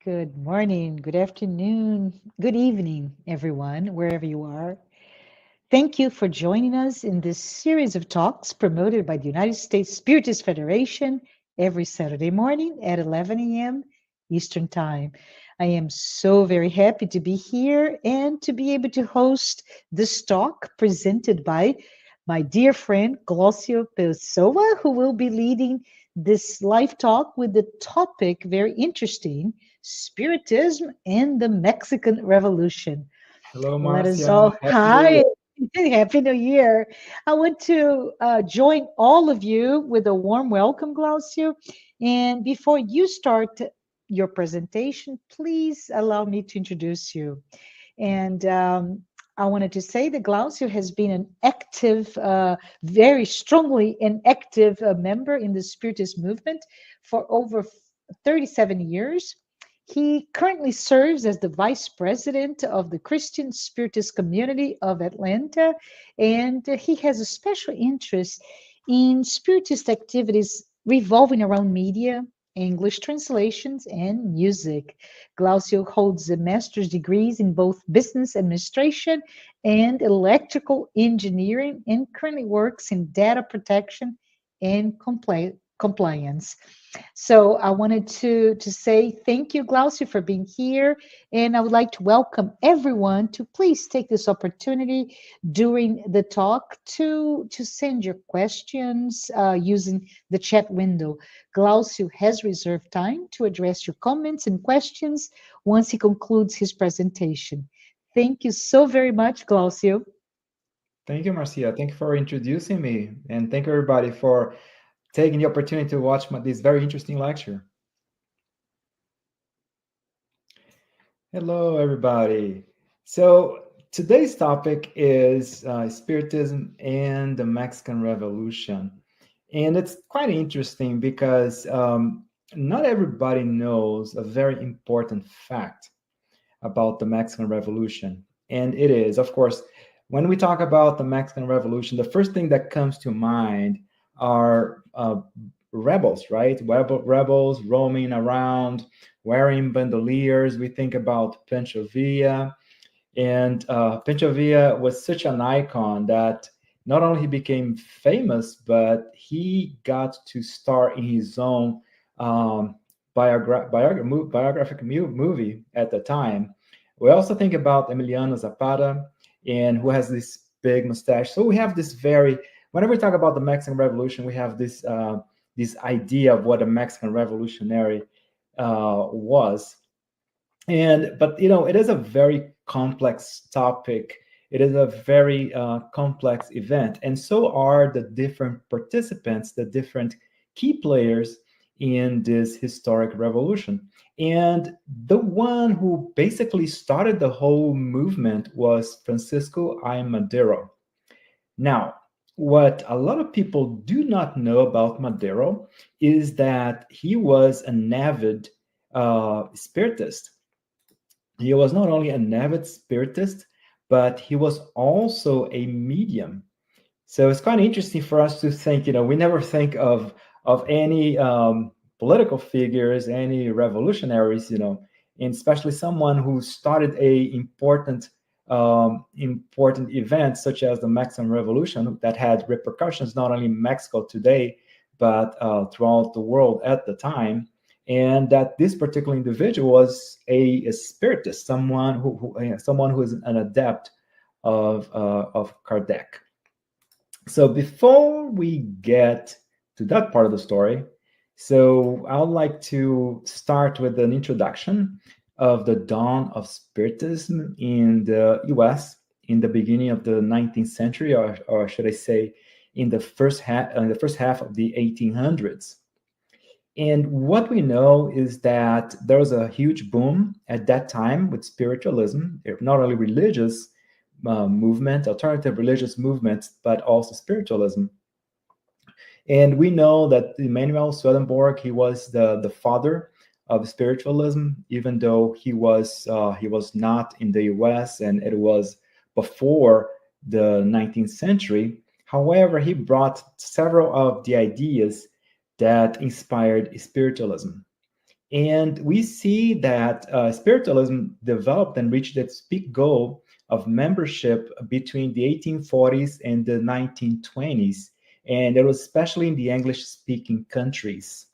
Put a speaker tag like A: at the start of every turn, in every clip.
A: Good morning, good afternoon, good evening, everyone, wherever you are. Thank you for joining us in this series of talks promoted by the United States Spiritist Federation every Saturday morning at 11 a.m. Eastern Time. I am so very happy to be here and to be able to host this talk presented by my dear friend GLAUCIO PESSOA, who will be leading this live talk with the topic, very interesting, Spiritism and the Mexican Revolution.
B: Hello,
A: Let us
B: Marcia.
A: all,
B: Happy New Year.
A: hi, Happy New Year. I want to join all of you with a warm welcome, Glaucio. And before you start your presentation, please allow me to introduce you. And I wanted to say that Glaucio has been an active, very strongly an active member in the Spiritist movement for over 37 years. He currently serves as the vice president of the Christian Spiritist community of Atlanta, and he has a special interest in Spiritist activities revolving around media, English translations, and music. Glaucio holds a master's degrees in both business administration and electrical engineering, and currently works in data protection and compliance. So I wanted to say thank you, Glaucio, for being here. And I would like to welcome everyone to please take this opportunity during the talk to send your questions using the chat window. Glaucio has reserved time to address your comments and questions once he concludes his presentation. Thank you so very much, Glaucio.
B: Thank you, Marcia. Thank you for introducing me. And thank you, everybody, for taking the opportunity to watch this very interesting lecture. Hello, everybody. So today's topic is Spiritism and the Mexican Revolution. And it's quite interesting because not everybody knows a very important fact about the Mexican Revolution. And it is, of course, when we talk about the Mexican Revolution, the first thing that comes to mind are rebels, right? Rebels roaming around, wearing bandoliers. We think about Pancho Villa. And Pancho Villa was such an icon that not only he became famous, but he got to star in his own biographic movie at the time. We also think about Emiliano Zapata, and who has this big mustache. So we have this whenever we talk about the Mexican Revolution, we have this this idea of what a Mexican revolutionary was. But it is a very complex topic. It is a very complex event, and so are the different participants, the different key players in this historic revolution. And the one who basically started the whole movement was Francisco I. Madero. Now, what a lot of people do not know about Madero is that he was an avid spiritist. He was not only an avid spiritist, but he was also a medium. So it's quite interesting for us to think, we never think of any political figures, any revolutionaries, and especially someone who started a important event such as the Mexican Revolution that had repercussions not only in Mexico today, but throughout the world at the time. And that this particular individual was a spiritist, someone who is an adept of Kardec. So before we get to that part of the story, so I would like to start with an introduction of the dawn of Spiritism in the U.S. in the beginning of the 19th century, or should I say, in the first half of the 1800s. And what we know is that there was a huge boom at that time with spiritualism, not only religious movement, alternative religious movements, but also spiritualism. And we know that Emanuel Swedenborg, he was the father of spiritualism, even though he was not in the U.S. and it was before the 19th century. However, he brought several of the ideas that inspired spiritualism. And we see that spiritualism developed and reached its peak goal of membership between the 1840s and the 1920s. And it was especially in the English-speaking countries.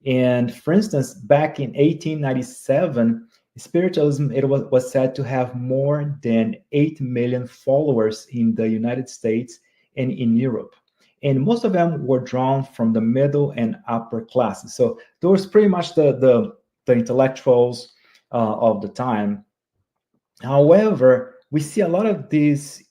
B: And for instance, back in 1897, spiritualism was said to have more than 8 million followers in the United States and in Europe. And most of them were drawn from the middle and upper classes. So those pretty much the intellectuals of the time. However, we see a lot of these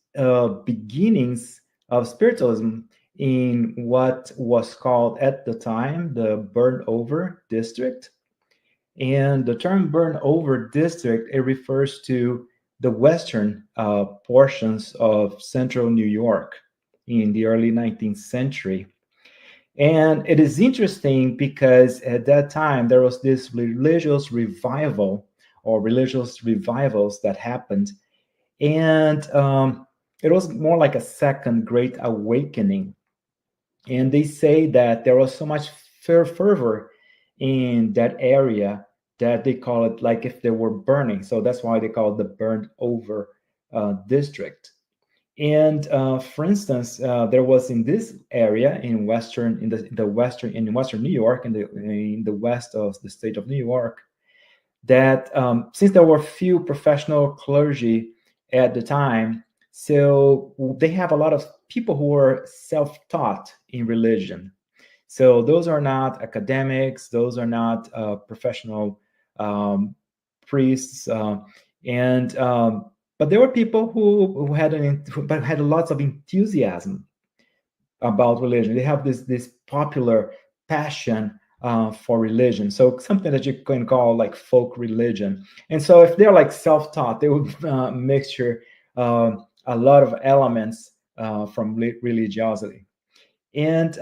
B: beginnings of spiritualism in what was called at the time the burned over district. And the term burned over district, it refers to the western portions of central New York in the early 19th century. And it is interesting because at that time there was this religious revival or religious revivals that happened. And it was more like a second great awakening. And they say that there was so much fervor in that area that they call it like if they were burning. So that's why they call it the burned over district. And for instance, there was in this area in western New York, in the west of the state of New York, that since there were few professional clergy at the time, so they have a lot of people who were self-taught in religion. So those are not academics, those are not professional priests, but there were people who had lots of enthusiasm about religion. They have this popular passion for religion. So something that you can call like folk religion. And so if they're like self-taught, they would mixture a lot of elements from religiosity. And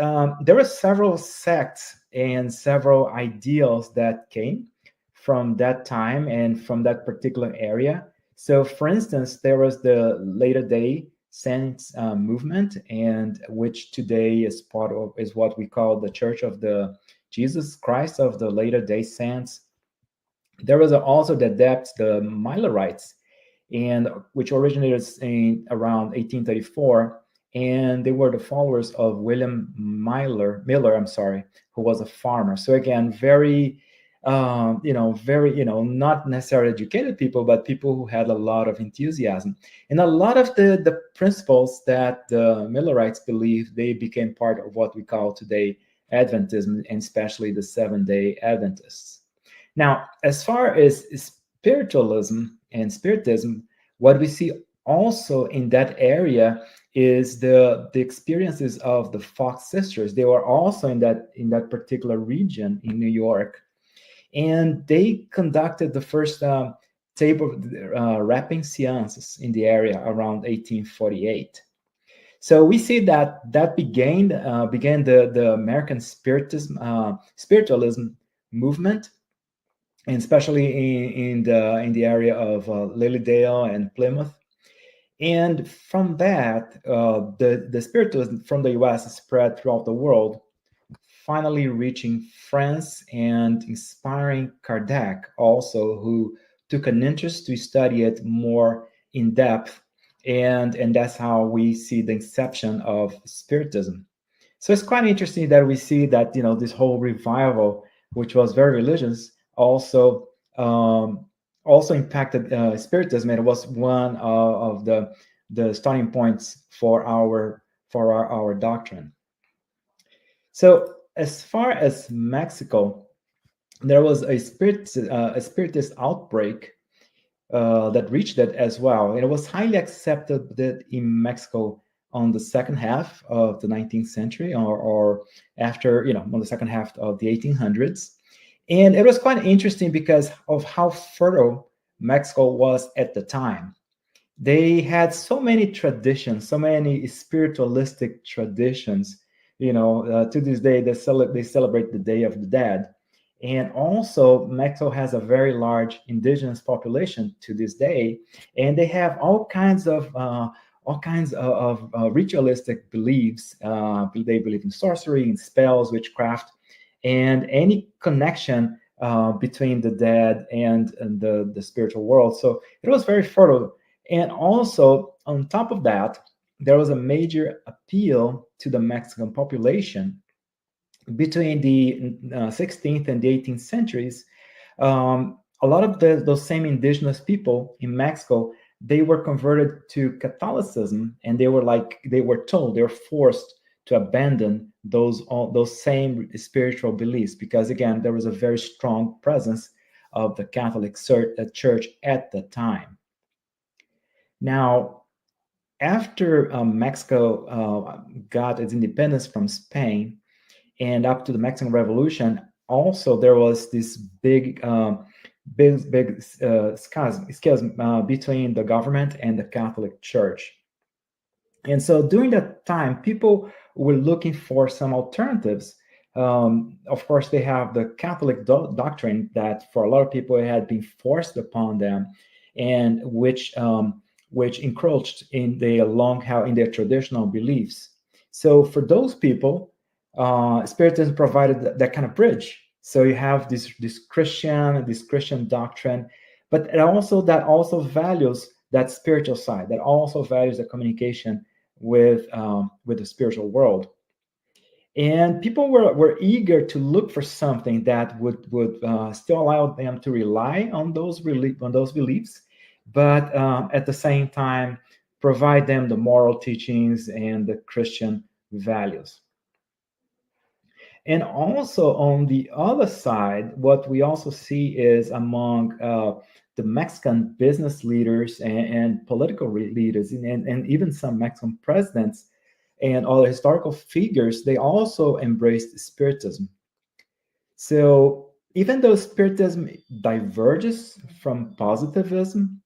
B: there were several sects and several ideals that came from that time and from that particular area. So for instance, there was the Latter-day Saints movement, and which today is what we call the Church of the Jesus Christ of the Latter-day Saints. There was also the Adepts, the Millerites, and which originated in around 1834, and they were the followers of William Miller, who was a farmer. So again, very not necessarily educated people, but people who had a lot of enthusiasm. And a lot of the principles that the Millerites believed, they became part of what we call today Adventism, and especially the Seventh-day Adventists. Now, as far as spiritualism and spiritism, what we see also in that area is the experiences of the Fox sisters. They were also in that particular region in New York. And they conducted the first table rapping seances in the area around 1848. So we see that began the American spiritualism movement, and especially in the area of Lilydale and Plymouth. And from that, the spiritualism from the U.S. spread throughout the world, finally reaching France and inspiring Kardec also, who took an interest to study it more in depth. And that's how we see the inception of Spiritism. So it's quite interesting that we see that, this whole revival, which was very religious, also impacted Spiritism. And it was one of the starting points for our doctrine. So as far as Mexico, there was a spiritist outbreak that reached it as well. And it was highly accepted in Mexico on the second half of the 19th century, or after, on the second half of the 1800s. And it was quite interesting because of how fertile Mexico was at the time. They had so many traditions, so many spiritualistic traditions. To this day, they celebrate the Day of the Dead. And also, Mexico has a very large indigenous population to this day, and they have all kinds of ritualistic beliefs. They believe in sorcery, in spells, witchcraft, and any connection between the dead and the spiritual world. So it was very fertile. And also, on top of that, there was a major appeal to the Mexican population between the 16th and the 18th centuries. A lot of those same indigenous people in Mexico, they were converted to Catholicism, and they were forced to abandon those same spiritual beliefs, because again, there was a very strong presence of the Catholic Church at the time. Now, after Mexico got its independence from Spain, and up to the Mexican Revolution, also there was this big schism between the government and the Catholic Church. And so during that time, people were looking for some alternatives. Of course, they have the Catholic doctrine that for a lot of people it had been forced upon them, and which encroached in their traditional beliefs. So for those people, Spiritism provided that kind of bridge. So you have this Christian doctrine, but that also values that spiritual side, that also values the communication with the spiritual world. And people were eager to look for something that would still allow them to rely on those beliefs, but at the same time provide them the moral teachings and the Christian values. And also on the other side, what we also see is among the Mexican business leaders and political leaders, and even some Mexican presidents and other historical figures, they also embraced Spiritism. So even though Spiritism diverges from positivism,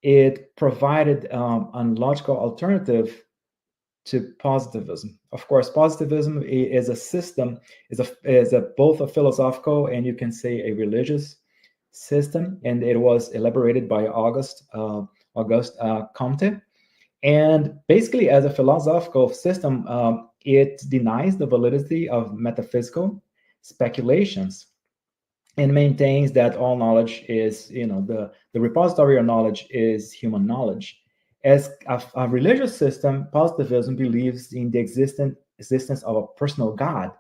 B: it provided a logical alternative to positivism. Of course, positivism is a system, is both a philosophical and you can say a religious system, and it was elaborated by Auguste Comte. And basically, as a philosophical system, it denies the validity of metaphysical speculations and maintains that all knowledge is, the repository of knowledge is human knowledge. As a religious system, positivism believes in the existence of a personal God,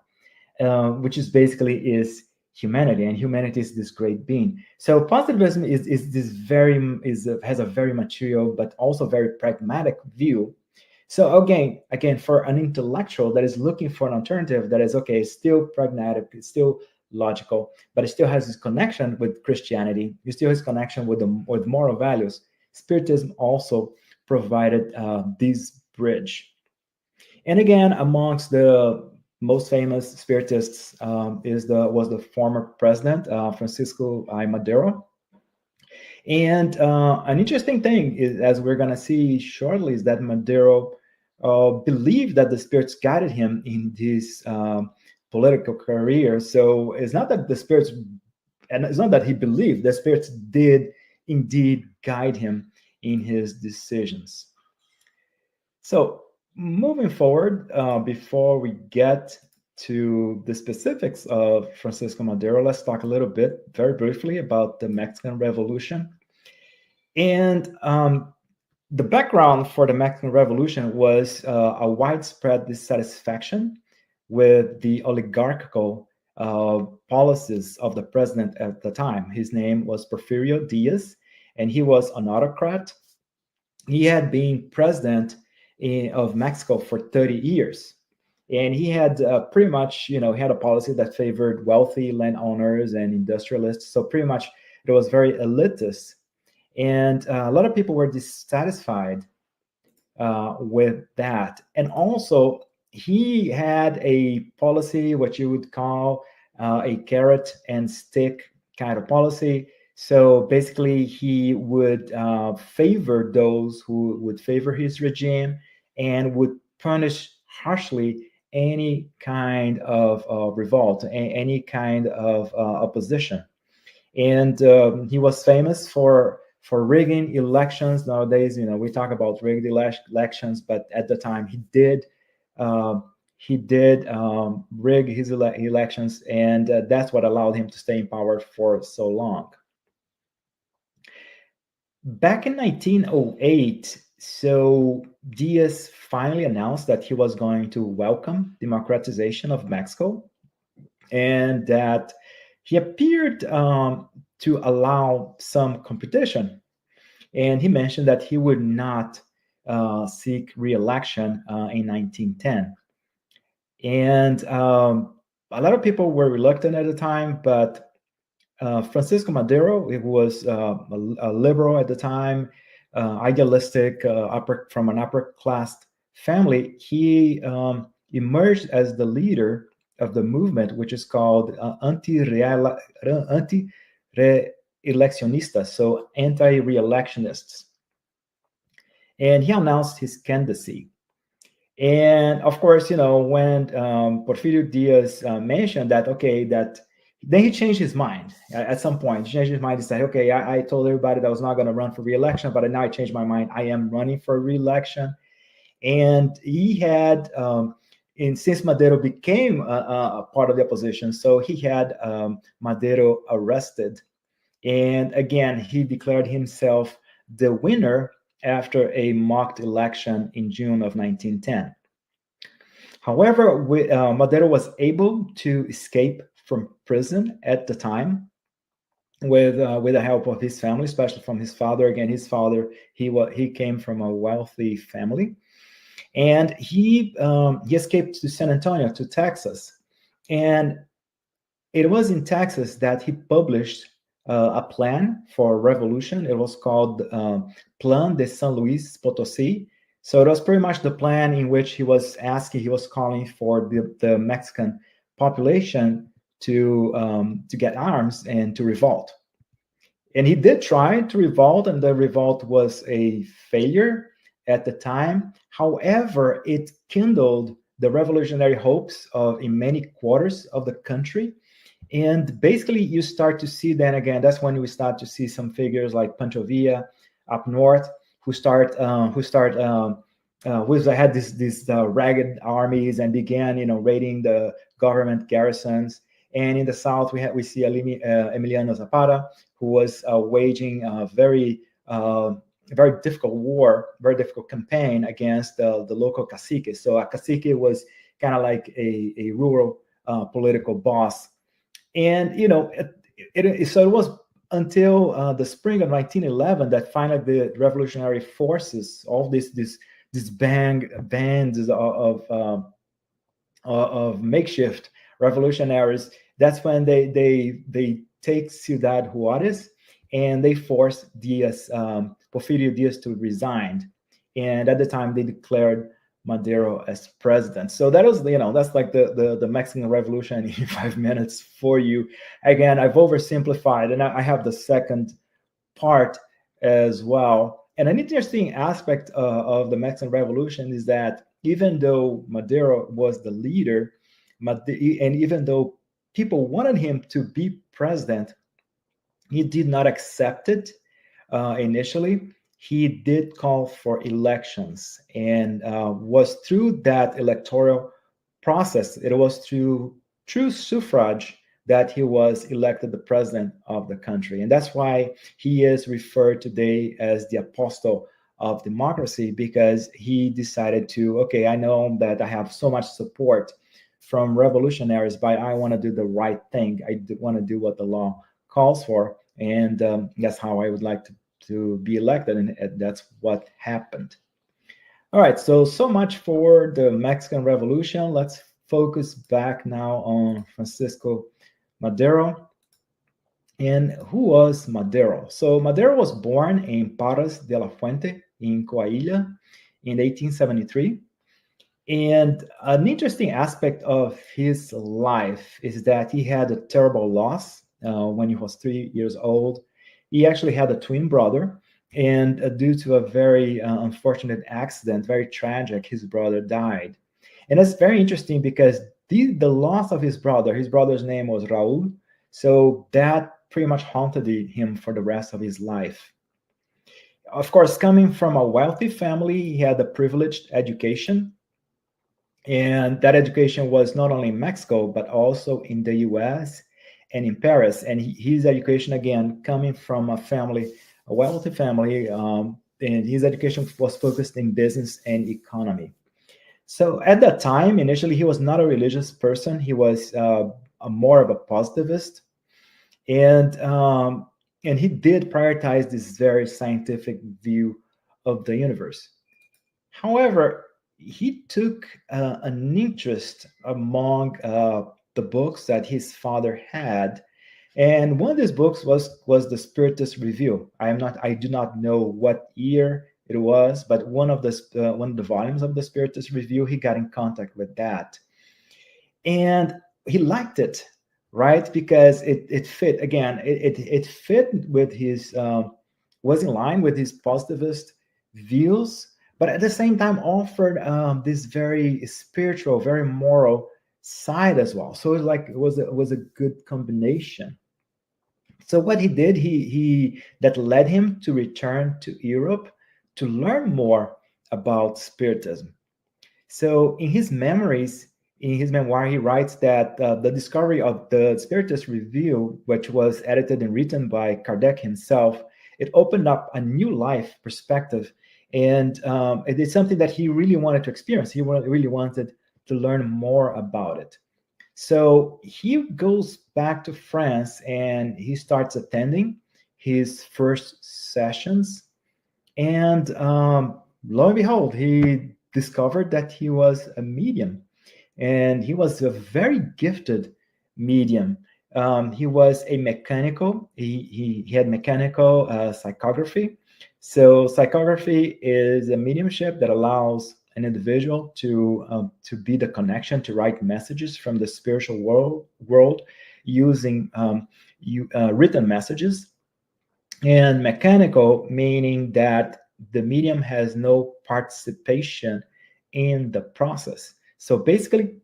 B: which is basically is humanity, and humanity is this great being. So positivism has a very material but also very pragmatic view. So again, for an intellectual that is looking for an alternative that is okay, still pragmatic, it's still logical, but it still has this connection with Christianity, it still has connection with moral values. Spiritism also provided this bridge. And again, amongst the most famous Spiritists was the former president, Francisco I. Madero. And an interesting thing is, as we're going to see shortly, is that Madero believed that the spirits guided him in this political career. So it's not that it's not that he believed, the spirits did indeed guide him in his decisions. So moving forward, before we get to the specifics of Francisco Madero, let's talk a little bit, very briefly, about the Mexican Revolution. And the background for the Mexican Revolution was a widespread dissatisfaction with the oligarchical policies of the president at the time. His name was Porfirio Diaz, and he was an autocrat. He had been president of Mexico for 30 years. And he had pretty much, had a policy that favored wealthy landowners and industrialists. So pretty much it was very elitist. And a lot of people were dissatisfied with that. And also, he had a policy, what you would call a carrot and stick kind of policy. So basically, he would favor those who would favor his regime and would punish harshly any kind of revolt, any kind of opposition. And he was famous for rigging elections. Nowadays, we talk about rigged elections, but at the time he he did rig his elections, and that's what allowed him to stay in power for so long. Back in 1908, so Diaz finally announced that he was going to welcome democratization of Mexico, and that he appeared to allow some competition. And he mentioned that he would not seek re-election in 1910. And a lot of people were reluctant at the time, but Francisco Madero, who was a liberal at the time, idealistic, from an upper class family, he emerged as the leader of the movement, which is called anti-re-eleccionistas, so anti-re-electionists. And he announced his candidacy. And of course, when Porfirio Diaz mentioned that, okay, that then he changed his mind at some point. He changed his mind and said, okay, I told everybody that I was not going to run for re-election, but now I changed my mind. I am running for re-election. And he had, and since Madero became a part of the opposition, so he had Madero arrested. And again, he declared himself the winner after a mocked election in June of 1910. However, Madero was able to escape from prison at the time with the help of his family, especially from his father. Again, his father, he came from a wealthy family, and he escaped to San Antonio, to Texas. And it was in Texas that he published a plan for revolution. It was called Plan de San Luis Potosí. So it was pretty much the plan in which he was calling for the Mexican population to get arms and to revolt. And he did try to revolt, and the revolt was a failure at the time. However, it kindled the revolutionary hopes in many quarters of the country. And basically, you start to see then again, that's when we start to see some figures like Pancho Villa up north, who had these ragged armies and began, raiding the government garrisons. And in the south, we see Emiliano Zapata, who was waging a very difficult war, very difficult campaign against the local cacique. So a cacique was kind of like a rural political boss. And so it was until the spring of 1911 that finally the revolutionary forces, all these bands of makeshift revolutionaries, that's when they take Ciudad Juarez, and they forced Porfirio Diaz to resign. And at the time, they declared Madero as president. So that was, that's like the Mexican Revolution in 5 minutes for you. Again, I've oversimplified, and I have the second part as well. And an interesting aspect of the Mexican Revolution is that even though Madero was the leader, and even though people wanted him to be president, he did not accept it initially. He did call for elections, and was through that electoral process, it was through true suffrage that he was elected the president of the country. And that's why he is referred today as the apostle of democracy, because he decided to, okay, I know that I have so much support from revolutionaries, but I want to do the right thing. I want to do what the law calls for. And that's how I would like to be elected, and that's what happened. All right, so much for the Mexican Revolution. Let's focus back now on Francisco Madero. And who was Madero? So Madero was born in Parras de la Fuente in Coahuila in 1873. And an interesting aspect of his life is that he had a terrible loss when he was 3 years old. He actually had a twin brother, and due to a very unfortunate accident, very tragic, his brother died. And it's very interesting because the loss of his brother's name was Raul, so that pretty much haunted him for the rest of his life. Of course, coming from a wealthy family, he had a privileged education. And that education was not only in Mexico, but also in the US and in Paris. And his education, again, coming from a wealthy family, and his education was focused in business and economy. So at that time, initially, he was not a religious person. He was more of a positivist. And he did prioritize this very scientific view of the universe. However, he took an interest among the books that his father had, and one of these books was the Spiritist Review. I do not know what year it was, but one of the volumes of the Spiritist Review, he got in contact with that, and he liked it, right? Because it fit, again, it fit with his was in line with his positivist views, but at the same time offered this very spiritual, very moral side as well. So it was a good combination. So what he did, he that led him to return to Europe to learn more about Spiritism. So in his memoir, he writes that the discovery of the Spiritist Review, which was edited and written by Kardec himself, it opened up a new life perspective, and it is something that he really wanted to experience. He really wanted to learn more about it. So he goes back to France and he starts attending his first sessions. And lo and behold, he discovered that he was a medium, and he was a very gifted medium. He was a mechanical, he had mechanical psychography. So psychography is a mediumship that allows an individual to be the connection, to write messages from the spiritual world using written messages. And mechanical, meaning that the medium has no participation in the process. So basically,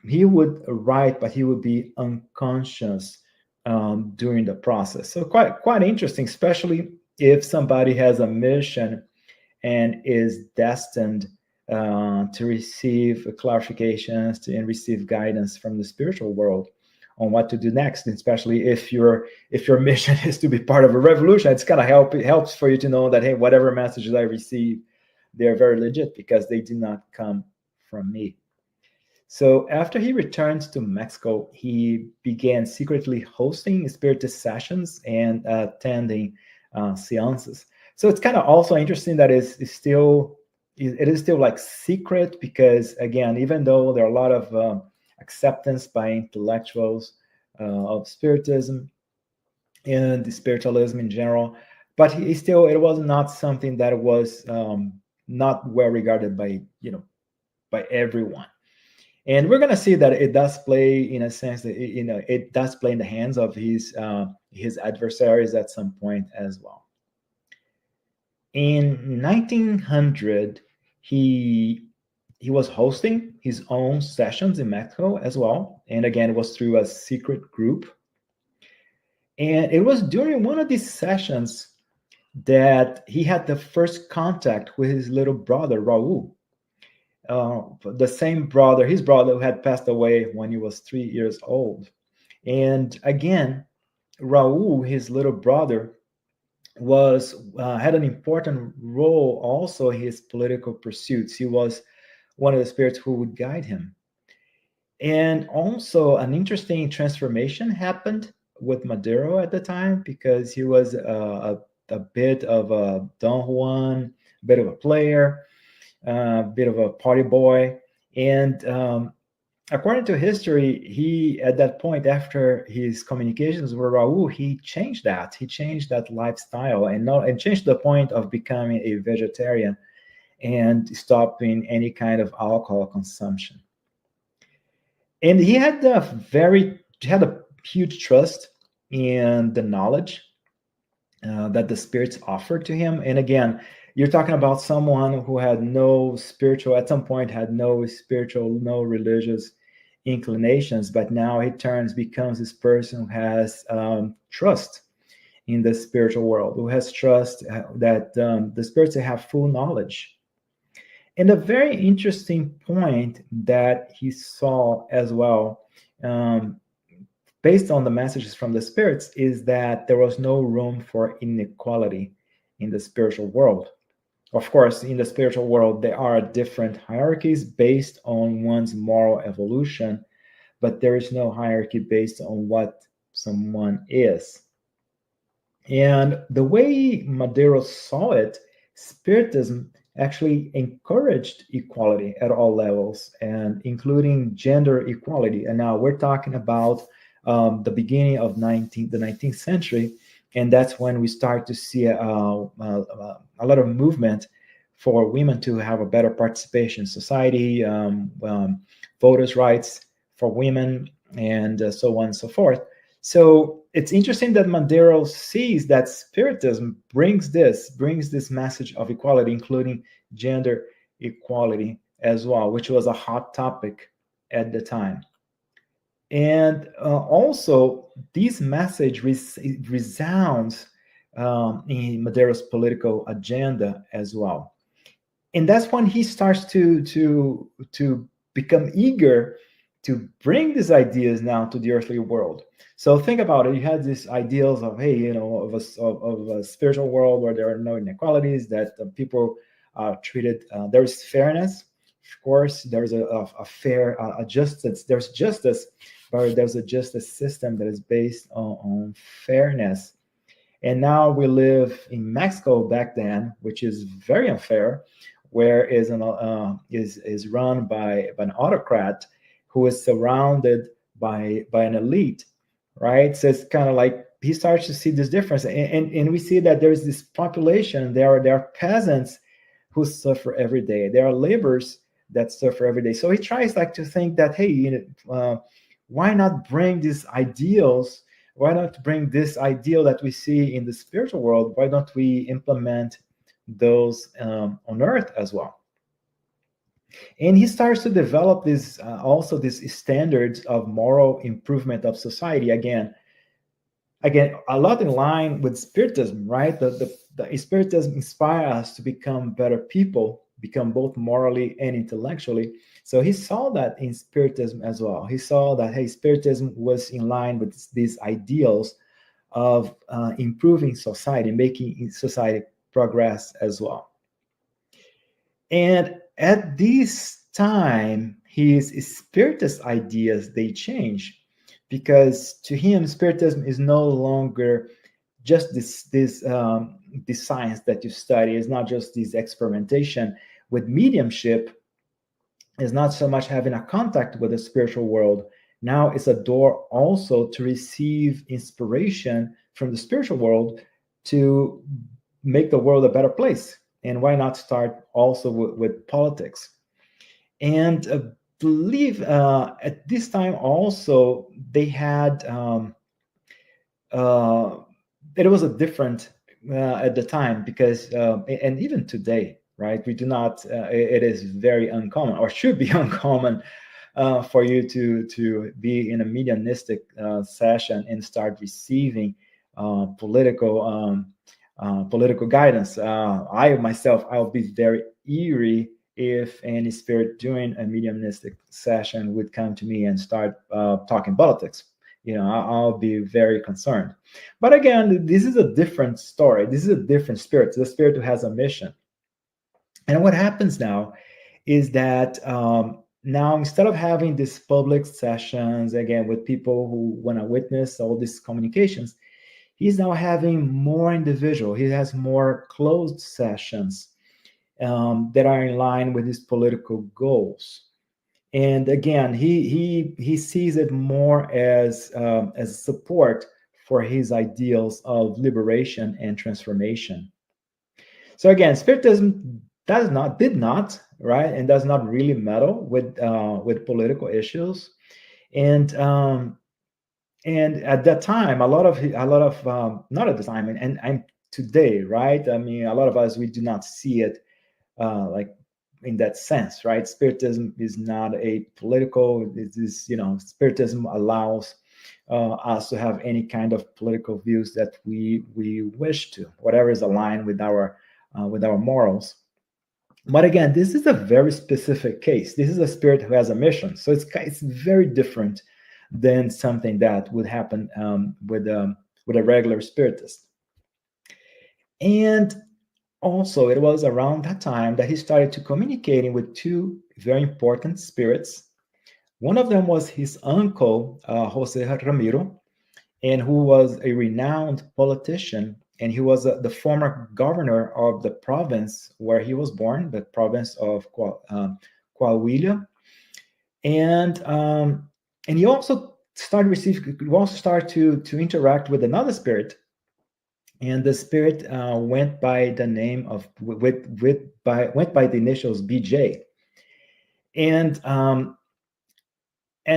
B: he would write, but he would be unconscious during the process. So quite interesting, especially if somebody has a mission and is destined to receive clarifications and receive guidance from the spiritual world on what to do next, especially if your mission is to be part of a revolution. It's kind of it helps for you to know that, hey, whatever messages I receive, they're very legit because they do not come from me. So after he returned to Mexico, he began secretly hosting spiritist sessions and attending seances. So it's kind of also interesting that it is still like secret, because again, even though there are a lot of acceptance by intellectuals of Spiritism and spiritualism in general, but it was not something that was not well regarded by by everyone. And we're going to see that it does play, in a sense, that it does play in the hands of his adversaries at some point as well. In 1900, he was hosting his own sessions in Mexico as well, and again, it was through a secret group. And it was during one of these sessions that he had the first contact with his little brother, Raul. The same brother, his brother, who had passed away when he was 3 years old. And again, Raul, his little brother, had an important role also in his political pursuits. He was one of the spirits who would guide him. And also, an interesting transformation happened with Madero at the time, because he was a bit of a Don Juan, a bit of a player, a bit of a party boy. And according to history, he, at that point, after his communications with Raul, he changed that. He changed that lifestyle and changed the point of becoming a vegetarian and stopping any kind of alcohol consumption. And he had a huge trust in the knowledge that the spirits offered to him. And again, you're talking about someone who had at some point had no spiritual, no religious inclinations, but now he becomes this person who has trust in the spiritual world, who has trust that the spirits have full knowledge. And a very interesting point that he saw as well, based on the messages from the spirits, is that there was no room for inequality in the spiritual world. Of course, in the spiritual world, there are different hierarchies based on one's moral evolution, but there is no hierarchy based on what someone is. And the way Madero saw it, Spiritism actually encouraged equality at all levels, and including gender equality. And now we're talking about the beginning of the 19th century, and that's when we start to see a lot of movement for women to have a better participation in society, voters' rights for women, and so on and so forth. So it's interesting that Madero sees that Spiritism brings this message of equality, including gender equality as well, which was a hot topic at the time. And also, this message resounds in Madero's political agenda as well. And that's when he starts to become eager to bring these ideas now to the earthly world. So think about it. You had these ideals of, hey, you know, of a spiritual world where there are no inequalities, that people are treated, there's fairness. Of course, there's a fair justice. There's justice, but there's a justice system that is based on fairness. And now we live in Mexico back then, which is very unfair, where is run by an autocrat who is surrounded by an elite, right? So it's kind of like he starts to see this difference, and we see that there's this population. There are peasants who suffer every day. There are laborers that suffer every day. So he tries like to think that, hey, you know, why not bring these ideals? Why not bring this ideal that we see in the spiritual world? Why don't we implement those on earth as well? And he starts to develop this also these standards of moral improvement of society. Again, a lot in line with Spiritism, right? The Spiritism inspires us to become better people, become both morally and intellectually. So he saw that in Spiritism as well. He saw that, hey, Spiritism was in line with these ideals of improving society, making society progress as well. And at this time, his Spiritist ideas, they change, because to him, Spiritism is no longer just this science that you study. It's not just this experimentation with mediumship. It's not so much having a contact with the spiritual world. Now it's a door also to receive inspiration from the spiritual world to make the world a better place. And why not start also with politics? And believe at this time also they had it was a different at the time, because and even today, right, we do not it is very uncommon, or should be uncommon, for you to be in a mediumistic session and start receiving political guidance. I myself, I'll be very eerie if any spirit during a mediumistic session would come to me and start talking politics. You know, I'll be very concerned. But again, this is a different story. This is a different spirit. It's a spirit who has a mission. And what happens now is that now, instead of having these public sessions, again, with people who want to witness all these communications, he's now having more individual. He has more closed sessions that are in line with his political goals. And again, he sees it more as support for his ideals of liberation and transformation. So again, Spiritism did not right, and does not really meddle with political issues, and at that time, a lot of not at the time, and today, right? I mean, a lot of us, we do not see it like in that sense, right? Spiritism is not a political. It is, you know, Spiritism allows us to have any kind of political views that we wish to, whatever is aligned with our morals. But again, this is a very specific case. This is a spirit who has a mission. So it's very different than something that would happen with a regular spiritist. And also, it was around that time that he started to communicating with two very important spirits. One of them was his uncle, Jose Ramiro, and who was a renowned politician, and he was the former governor of the province where he was born, the province of Coahuila. And he also started to interact with another spirit, and the spirit went by the name of went by the initials BJ, and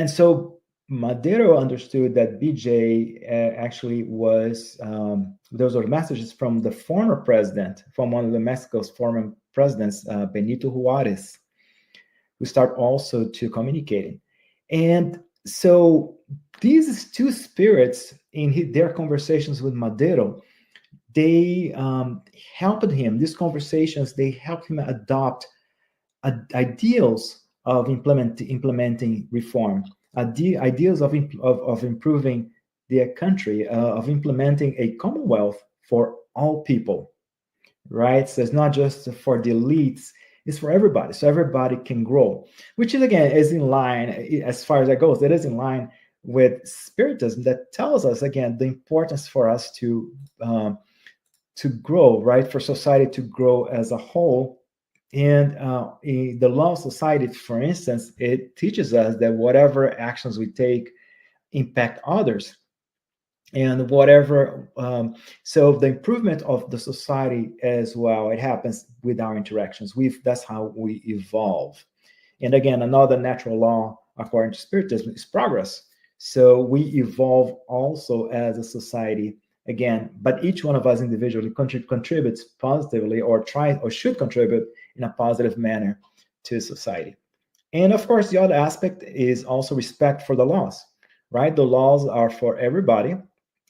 B: so Madero understood that BJ actually was, those were messages from the former president, from one of the Mexico's former presidents, Benito Juarez, who start also to communicating. And so these two spirits, in their conversations with Madero, they helped him, these conversations, they helped him adopt ideals of implementing reform, ideals of improving their country, of implementing a commonwealth for all people, right? So it's not just for the elites, it's for everybody, so everybody can grow, which is, again, is in line, as far as that goes, it is in line with Spiritism, that tells us, again, the importance for us to grow, right? For society to grow as a whole. And in the law of society, for instance, it teaches us that whatever actions we take impact others. And whatever, so the improvement of the society as well, it happens with our interactions. That's how we evolve. And again, another natural law, according to Spiritism, is progress. So we evolve also as a society, again, but each one of us individually contributes positively, or should contribute in a positive manner to society. And of course, the other aspect is also respect for the laws, right? The laws are for everybody.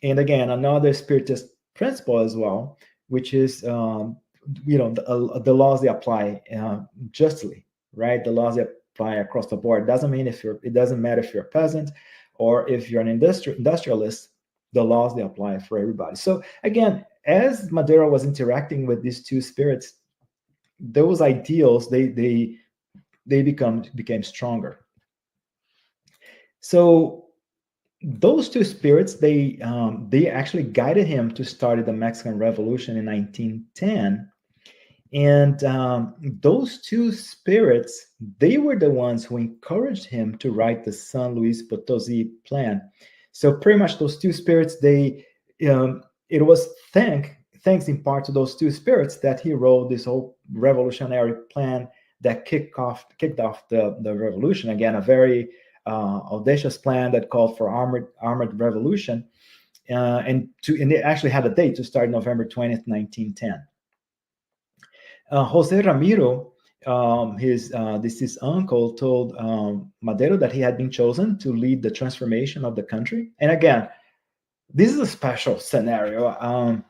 B: And again, another Spiritist principle as well, which is, the laws, they apply justly, right? The laws, they apply across the board. It doesn't matter if you're a peasant or if you're an industrialist, the laws, they apply for everybody. So again, as Madero was interacting with these two spirits, those ideals, they became stronger. So those two spirits, they actually guided him to start the Mexican Revolution in 1910. And those two spirits, they were the ones who encouraged him to write the San Luis Potosi plan. So pretty much those two spirits, it was thanks in part to those two spirits that he wrote this whole revolutionary plan that kicked off the revolution. Again, a very audacious plan that called for armored revolution, and it actually had a date to start November 20th, 1910. Jose Ramiro, his uncle, told Madero that he had been chosen to lead the transformation of the country. And again, this is a special scenario,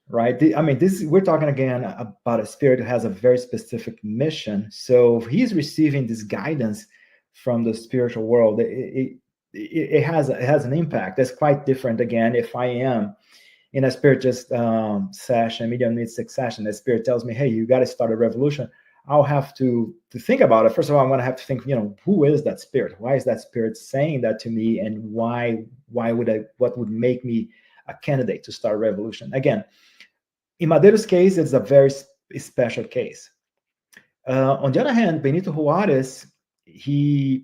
B: right? We're talking again about a spirit who has a very specific mission. So he's receiving this guidance from the spiritual world. It has an impact that's quite different. Again, if I am in a spiritist session, mediumistic session, the spirit tells me, hey, you got to start a revolution, I'll have to think about it. First of all, I'm going to have to think, who is that spirit? Why is that spirit saying that to me? And what would make me a candidate to start a revolution? Again, in Madero's case, it's a very special case. On the other hand, Benito Juarez, he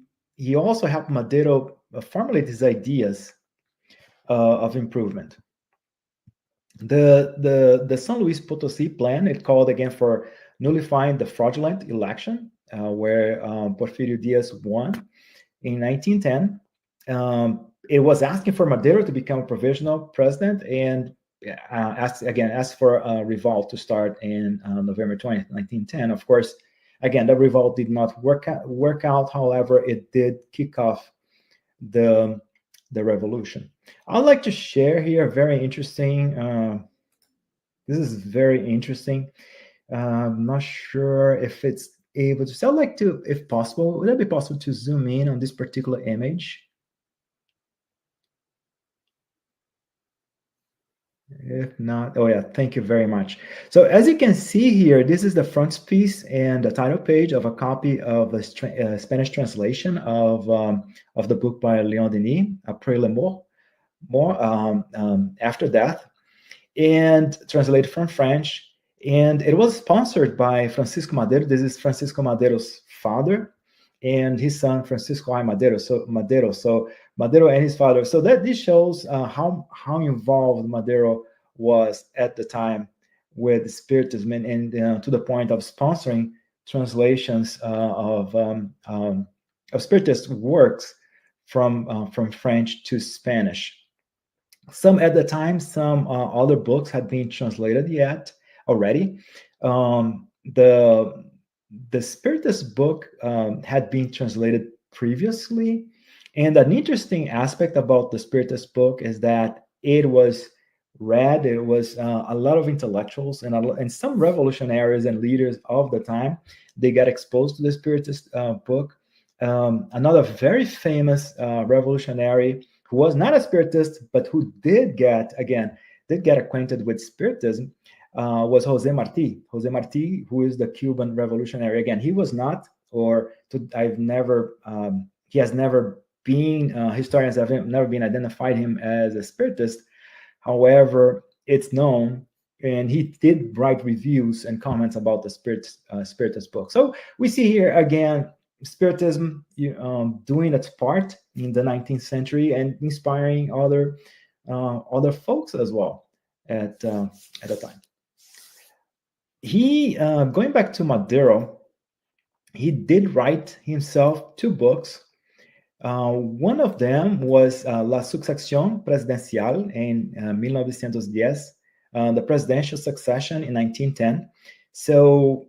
B: also helped Madero formulate his ideas of improvement. The San Luis Potosi plan, it called again for nullifying the fraudulent election where Porfirio Diaz won in 1910. It was asking for Madero to become a provisional president, and asked for a revolt to start in November 20th, 1910. Of course, again, the revolt did not work out. However, it did kick off the revolution. I'd like to share here a very interesting, this is very interesting. I'm not sure if it's able to. So I'd like to, if possible, would it be possible to zoom in on this particular image? If not, oh yeah, thank you very much. So as you can see here, this is the frontispiece and the title page of a copy of a Spanish translation of the book by Leon Denis, Après la mort, After Death, and translated from French. And it was sponsored by Francisco Madero. This is Francisco Madero's father and his son, Francisco I. Madero. So Madero and his father. So that this shows how involved Madero was at the time with Spiritism, and to the point of sponsoring translations of Spiritist works from French to Spanish. Some at the time, some other books had been translated already. The Spiritist book had been translated previously, and an interesting aspect about the Spiritist book is that it was read. It was a lot of intellectuals and some revolutionaries and leaders of the time. They got exposed to the Spiritist book. Another very famous revolutionary who was not a Spiritist, but who did get acquainted with Spiritism, was Jose Marti. Jose Marti, who is the Cuban revolutionary. Again, he was not, he has never been, historians have never been identified him as a Spiritist. However, it's known, and he did write reviews and comments about the Spiritist book. So we see here again, Spiritism doing its part in the 19th century and inspiring other folks as well at the time. He going back to Madero, he did write himself 2 books. One of them was La Sucesión Presidencial in 1910, the presidential succession in 1910. So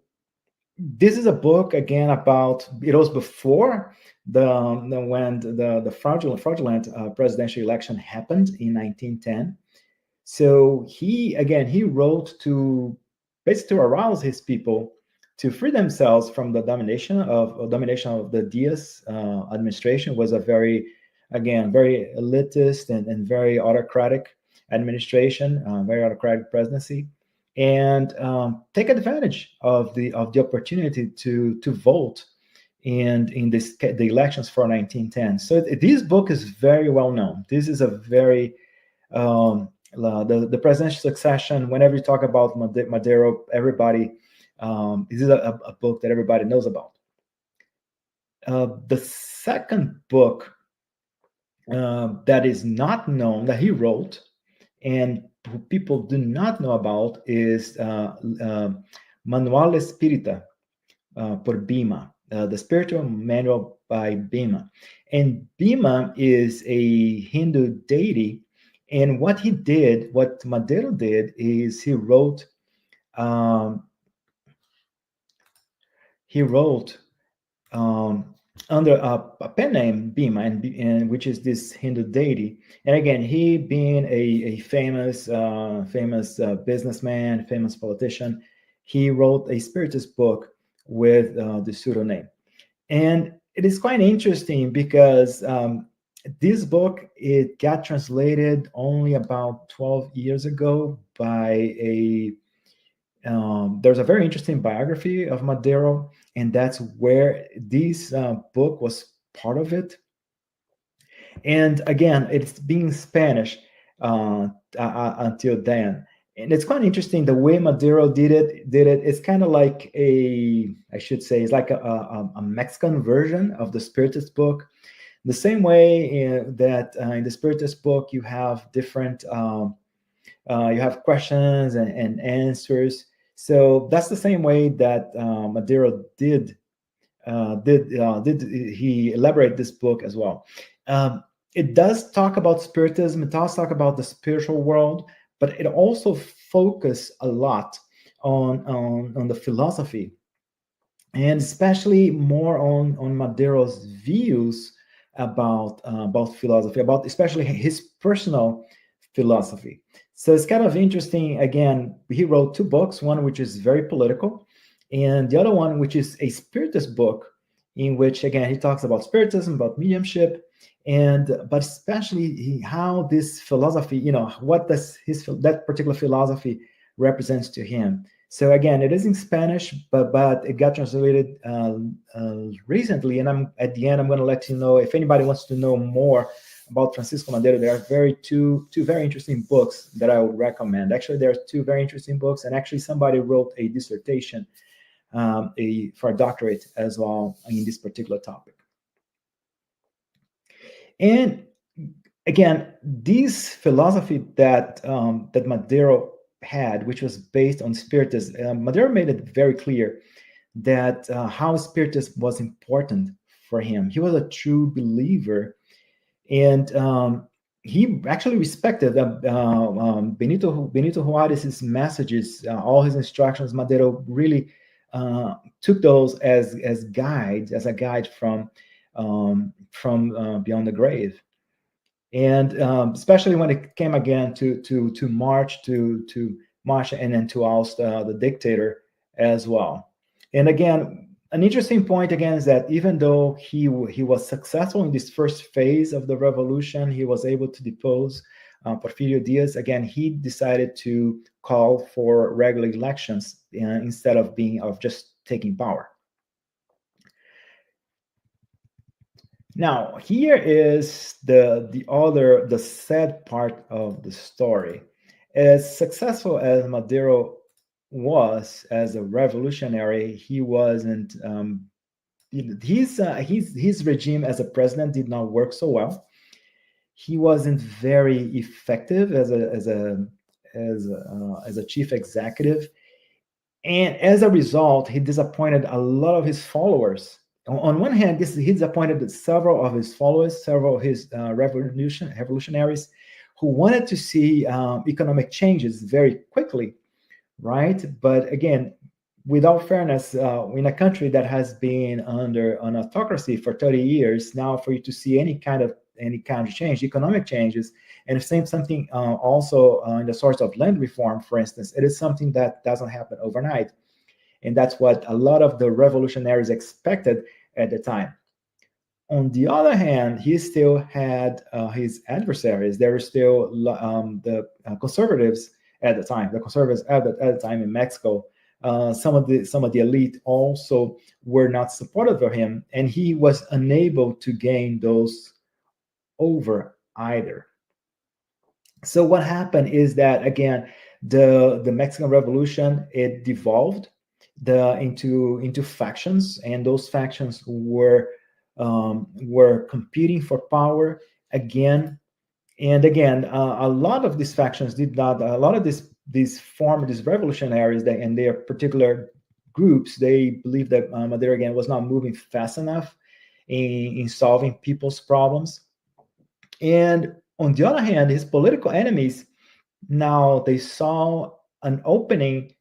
B: this is a book again about, it was before when the fraudulent presidential election happened in 1910. So he wrote to basically arouse his people to free themselves from the domination of the Diaz administration. Was a very elitist and very autocratic administration, very autocratic presidency, and take advantage of the opportunity to vote in the elections for 1910. So this book is very well known. This is a very the presidential succession. Whenever you talk about Madero, everybody this is a book that everybody knows about. The second book that is not known that he wrote and who people do not know about is Manual Espírita por Bhima, the Spiritual Manual by Bhima. And Bhima is a Hindu deity, and what Madero did is he wrote under a pen name Bhima, and which is this Hindu deity. And again, he being a famous businessman, famous politician, he wrote a Spiritist book with the pseudonym. And it is quite interesting because this book, it got translated only about 12 years ago by there's a very interesting biography of Madero, and that's where this book was part of it. And again, it's being Spanish until then. And it's quite interesting the way Madero did it. It's kind of like it's like a Mexican version of the Spiritist book. The same way that in the Spiritist book, you have different, you have questions and answers. So that's the same way that Madero did he elaborate this book as well. It does talk about Spiritism. It does talk about the spiritual world, but it also focuses a lot on the philosophy, and especially more on Madero's views about philosophy, about especially his personal philosophy. So it's kind of interesting. Again, he wrote 2 books, one which is very political, and the other one which is a spiritist book, in which, again, he talks about spiritism, about mediumship, but especially how this philosophy, what does that particular philosophy represents to him. So again, it is in Spanish, but it got translated recently, and at the end I'm going to let you know if anybody wants to know more about Francisco Madero. There are two very interesting books that I would recommend. Actually, there are 2 very interesting books, and actually somebody wrote a dissertation for a doctorate as well in this particular topic. And again, this philosophy that that Madero had, which was based on Spiritism, Madero made it very clear that how Spiritism was important for him. He was a true believer, and he actually respected Benito Juárez's messages, all his instructions. Madero really took those as a guide from beyond the grave. And especially when it came again to march and then to oust the dictator as well. And again, an interesting point again is that even though he was successful in this first phase of the revolution, he was able to depose Porfirio Diaz. Again, he decided to call for regular elections instead of just taking power. Now, here is the sad part of the story. As successful as Madero was as a revolutionary, he wasn't. His regime as a president did not work so well. He wasn't very effective as a chief executive, and as a result, he disappointed a lot of his followers. On one hand, he disappointed several of his followers, several of his revolutionaries, who wanted to see economic changes very quickly, right? But again, without fairness, in a country that has been under an autocracy for 30 years, now for you to see any kind of change, economic changes, and the same something also in the source of land reform, for instance, it is something that doesn't happen overnight. And that's what a lot of the revolutionaries expected at the time. On the other hand, he still had his adversaries. There were still the conservatives at the time. The conservatives at the time in Mexico. Some of the elite also were not supportive of him, and he was unable to gain those over either. So what happened is that, again, the Mexican Revolution, it devolved into factions, and those factions were competing for power again and again. A lot of these factions did not. A lot of these revolutionaries and their particular groups, they believed that Madero again was not moving fast enough in solving people's problems. And on the other hand, his political enemies, now they saw an opening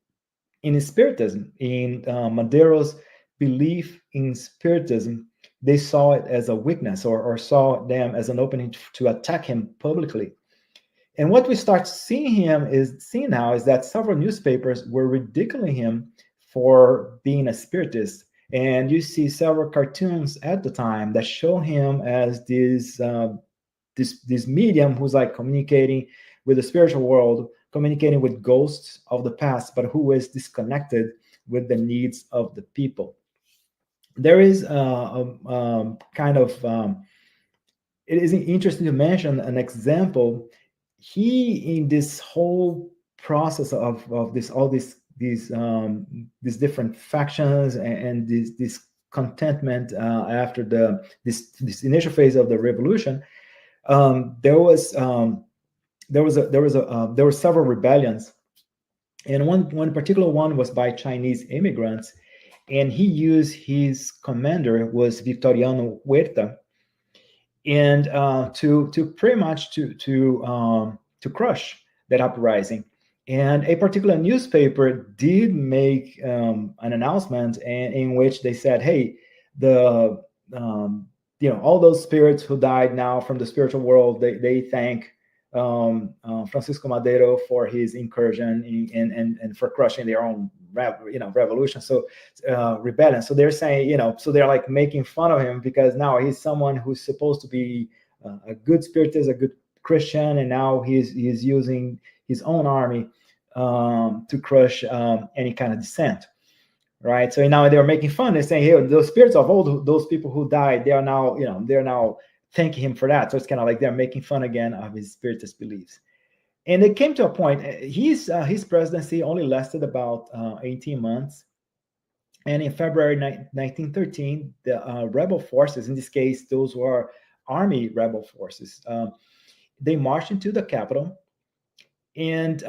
B: in Spiritism, in Madero's belief in Spiritism. They saw it as a weakness, or saw them as an opening to attack him publicly. And what we start seeing now is that several newspapers were ridiculing him for being a Spiritist. And you see several cartoons at the time that show him as this medium who's like communicating with the spiritual world, communicating with ghosts of the past, but who is disconnected with the needs of the people. There is it is interesting to mention an example. He, in this whole process of these different factions and this contentment after this initial phase of the revolution, there were several rebellions, and one particular one was by Chinese immigrants, and he used his commander was Victoriano Huerta, and to pretty much to crush that uprising. And a particular newspaper did make an announcement in which they said, "Hey, all those spirits who died now from the spiritual world, they thank Francisco Madero for his incursion and for crushing their own revolution, so rebellion. So they're saying, so they're like making fun of him because now he's someone who's supposed to be a good spiritist, a good Christian, and now he's using his own army to crush any kind of dissent, right? So now they're making fun. They're saying, hey, those spirits of all those people who died, they are now, they're now thanking him for that. So it's kind of like they're making fun again of his spiritist beliefs. And it came to a point, his presidency only lasted about 18 months. And in February 1913, the rebel forces, in this case, those were army rebel forces, they marched into the capital. And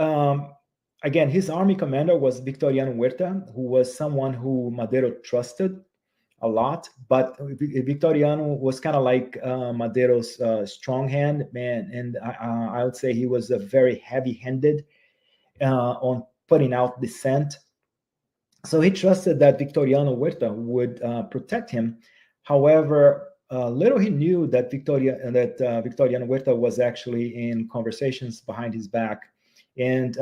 B: again, his army commander was Victoriano Huerta, who was someone who Madero trusted a lot. But Victoriano was kind of like Madero's strong hand, man. And I would say he was a very heavy-handed on putting out dissent. So he trusted that Victoriano Huerta would protect him. However, little he knew that Victoriano Huerta was actually in conversations behind his back, and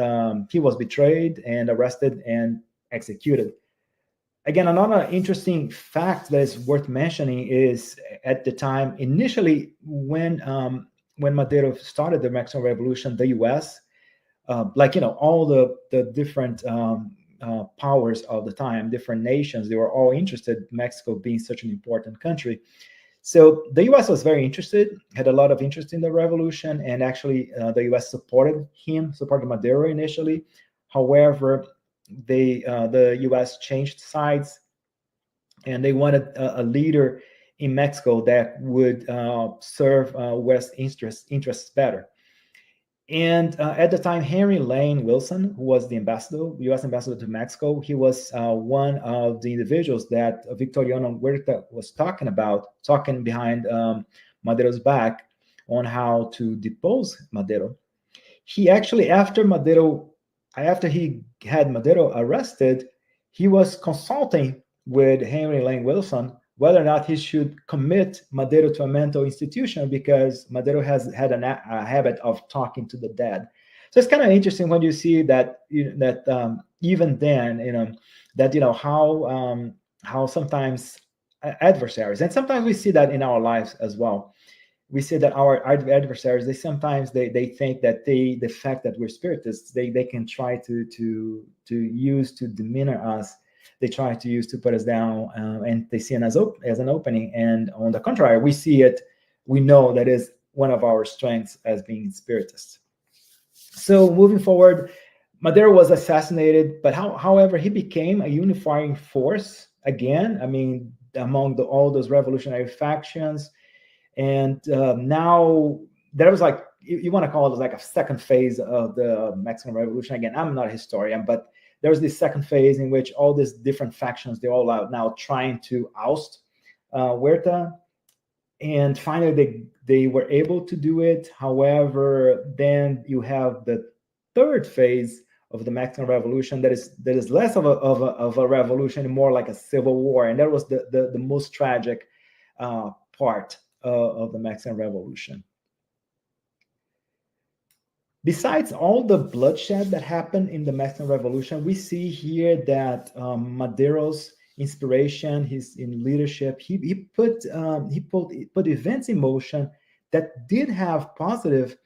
B: he was betrayed and arrested and executed. Again, another interesting fact that is worth mentioning is at the time, initially, when Madero started the Mexican Revolution, the U.S., all the different powers of the time, different nations, they were all interested, Mexico being such an important country. So the U.S. was very interested, had a lot of interest in the revolution, and actually the U.S. supported Madero initially. However, the U.S. changed sides, and they wanted a leader in Mexico that would serve West interests better. And at the time, Henry Lane Wilson, who was the U.S. ambassador to Mexico, he was one of the individuals that Victoriano Huerta was talking behind Madero's back on how to depose Madero. He actually, after he had Madero arrested, he was consulting with Henry Lane Wilson whether or not he should commit Madero to a mental institution, because Madero has had a habit of talking to the dead. So it's kind of interesting when you see that even then, how sometimes adversaries, and sometimes we see that in our lives as well. We see that our adversaries, they sometimes think that the fact that we're spiritists, they can try to use to demean us. They try to use to put us down, and they see it as an opening. And on the contrary, we know that is one of our strengths as being spiritists. So moving forward, Madero was assassinated, but however, he became a unifying force again. I mean, among all those revolutionary factions. And now there was like, you want to call it like a second phase of the Mexican Revolution. Again, I'm not a historian, but there was this second phase in which all these different factions, they're all out now trying to oust Huerta. And finally, they were able to do it. However, then you have the third phase of the Mexican Revolution that is less of a revolution and more like a civil war. And that was the most tragic part of the Mexican Revolution. Besides all the bloodshed that happened in the Mexican Revolution, we see here that Madero's inspiration, his leadership, he put events in motion that did have positive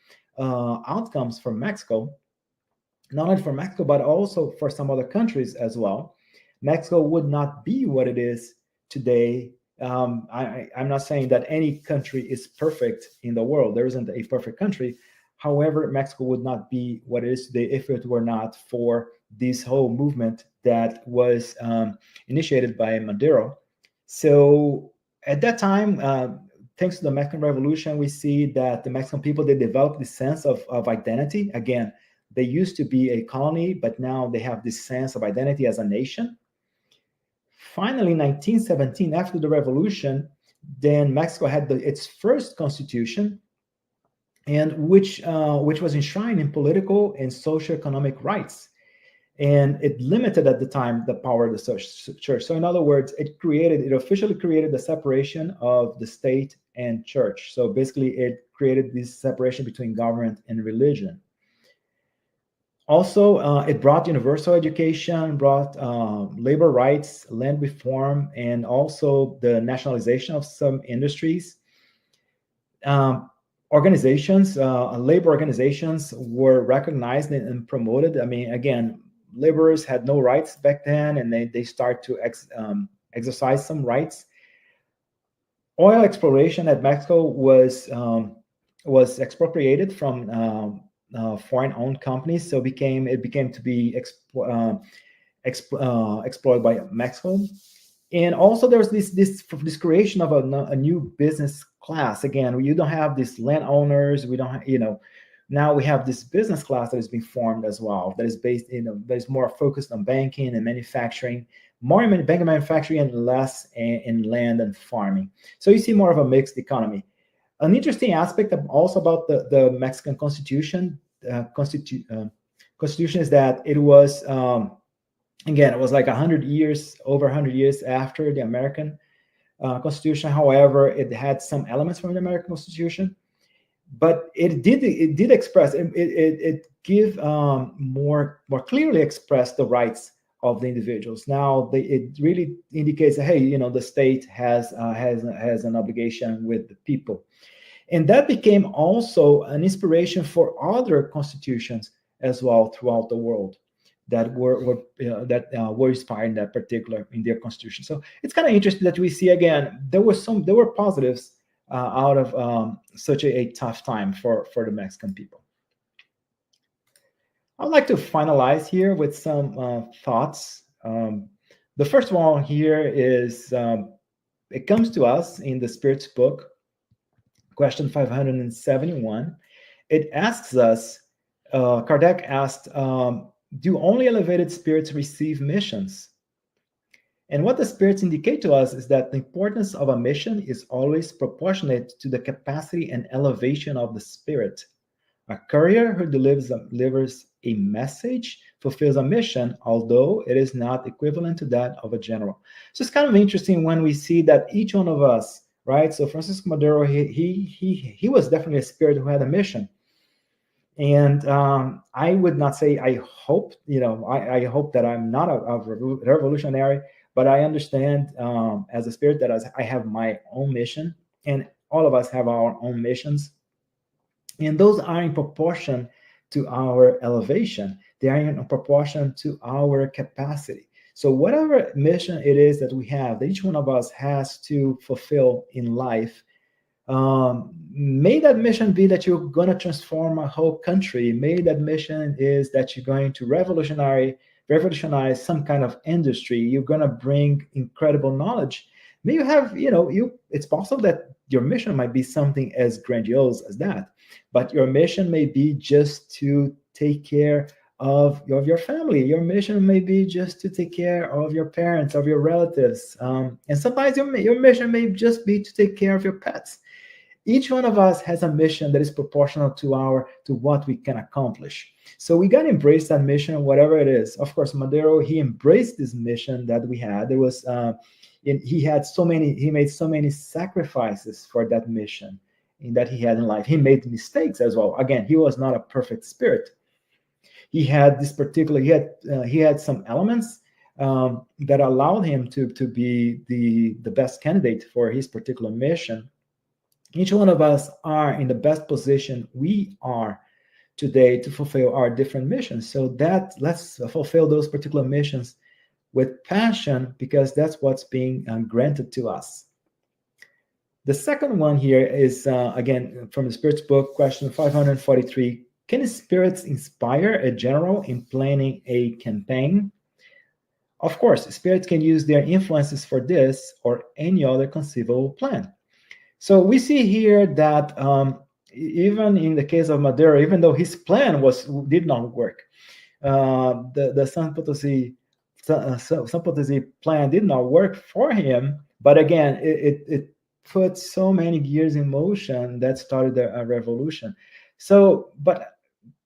B: outcomes for Mexico, not only for Mexico, but also for some other countries as well. Mexico would not be what it is today. I'm not saying that any country is perfect in the world. There isn't a perfect country. However, Mexico would not be what it is today if it were not for this whole movement that was initiated by Madero. So at that time, thanks to the Mexican Revolution, we see that the Mexican people, they developed this sense of identity. Again, they used to be a colony, but now they have this sense of identity as a nation. Finally, in 1917, after the revolution, then Mexico had its first constitution, and which was enshrined in political and socioeconomic rights. And it limited at the time the power of the church. So in other words, it officially created the separation of the state and church. So basically it created this separation between government and religion. Also, it brought universal education, brought labor rights, land reform, and also the nationalization of some industries. Organizations, labor organizations were recognized and promoted. I mean, again, laborers had no rights back then, and they start to exercise some rights. Oil exploration at Mexico was expropriated from foreign-owned companies, so it became to be exploited by Mexico. And also there's this creation of a new business class. Again, you don't have these landowners, we don't have, now we have this business class that is being formed as well, that is based, that is more focused on banking and manufacturing, more in banking and manufacturing and less in land and farming. So you see more of a mixed economy. An interesting aspect also about the Mexican Constitution, Constitution is that it was, again, it was like over 100 years after the American Constitution. However, it had some elements from the American Constitution, but it did express, it give more clearly expressed the rights of the individuals. Now, it really indicates that, hey, the state has an obligation with the people. And that became also an inspiration for other constitutions as well throughout the world that were inspired in that particular, in their constitution. So it's kind of interesting that we see, again, there were positives out of such a tough time for the Mexican people. I'd like to finalize here with some thoughts. The first one here is, it comes to us in the Spirit's book, question 571. It asks us, Kardec asked, do only elevated spirits receive missions? And what the spirits indicate to us is that the importance of a mission is always proportionate to the capacity and elevation of the spirit. A courier who delivers a message fulfills a mission, although it is not equivalent to that of a general. So it's kind of interesting when we see that each one of us, right? So Francisco Madero, he was definitely a spirit who had a mission. And I would not say, I hope, I hope that I'm not a revolutionary, but I understand as a spirit that I have my own mission, and all of us have our own missions. And those are in proportion to our elevation. They are in proportion to our capacity. So whatever mission it is that we have, that each one of us has to fulfill in life, may that mission be that you're going to transform a whole country. May that mission is that you're going to revolutionize some kind of industry. You're going to bring incredible knowledge. May you have, it's possible that your mission might be something as grandiose as that, but your mission may be just to take care of your family. Your mission may be just to take care of your parents, of your relatives. And sometimes your mission may just be to take care of your pets. Each one of us has a mission that is proportional to what we can accomplish. So we got to embrace that mission, whatever it is. Of course, Madero, he embraced this mission that we had. There was, he made so many sacrifices for that mission that he had in life. He made mistakes as well. Again, he was not a perfect spirit. He had this particular, he had some elements that allowed him to be the best candidate for his particular mission. Each one of us are in the best position we are today to fulfill our different missions. So let's fulfill those particular missions with passion, because that's what's being granted to us. The second one here is, again, from the Spirit's book, question 543. Can spirits inspire a general in planning a campaign? Of course, spirits can use their influences for this or any other conceivable plan. So we see here that even in the case of Madero, even though his plan did not work, the San Potosi plan did not work for him. But again, it put so many gears in motion that started a revolution. So, but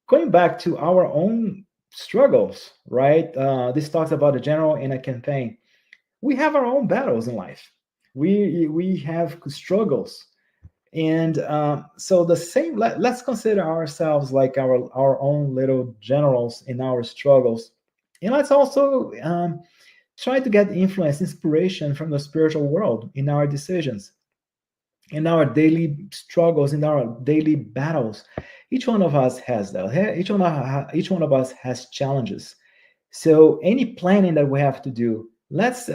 B: going back to our own struggles, right? This talks about a general in a campaign. We have our own battles in life. We have struggles, And so the same, let's consider ourselves like our own little generals in our struggles. And let's also try to get influence, inspiration from the spiritual world in our decisions, in our daily struggles, in our daily battles. Each one of us has that. Each one of us has challenges. So any planning that we have to do, let's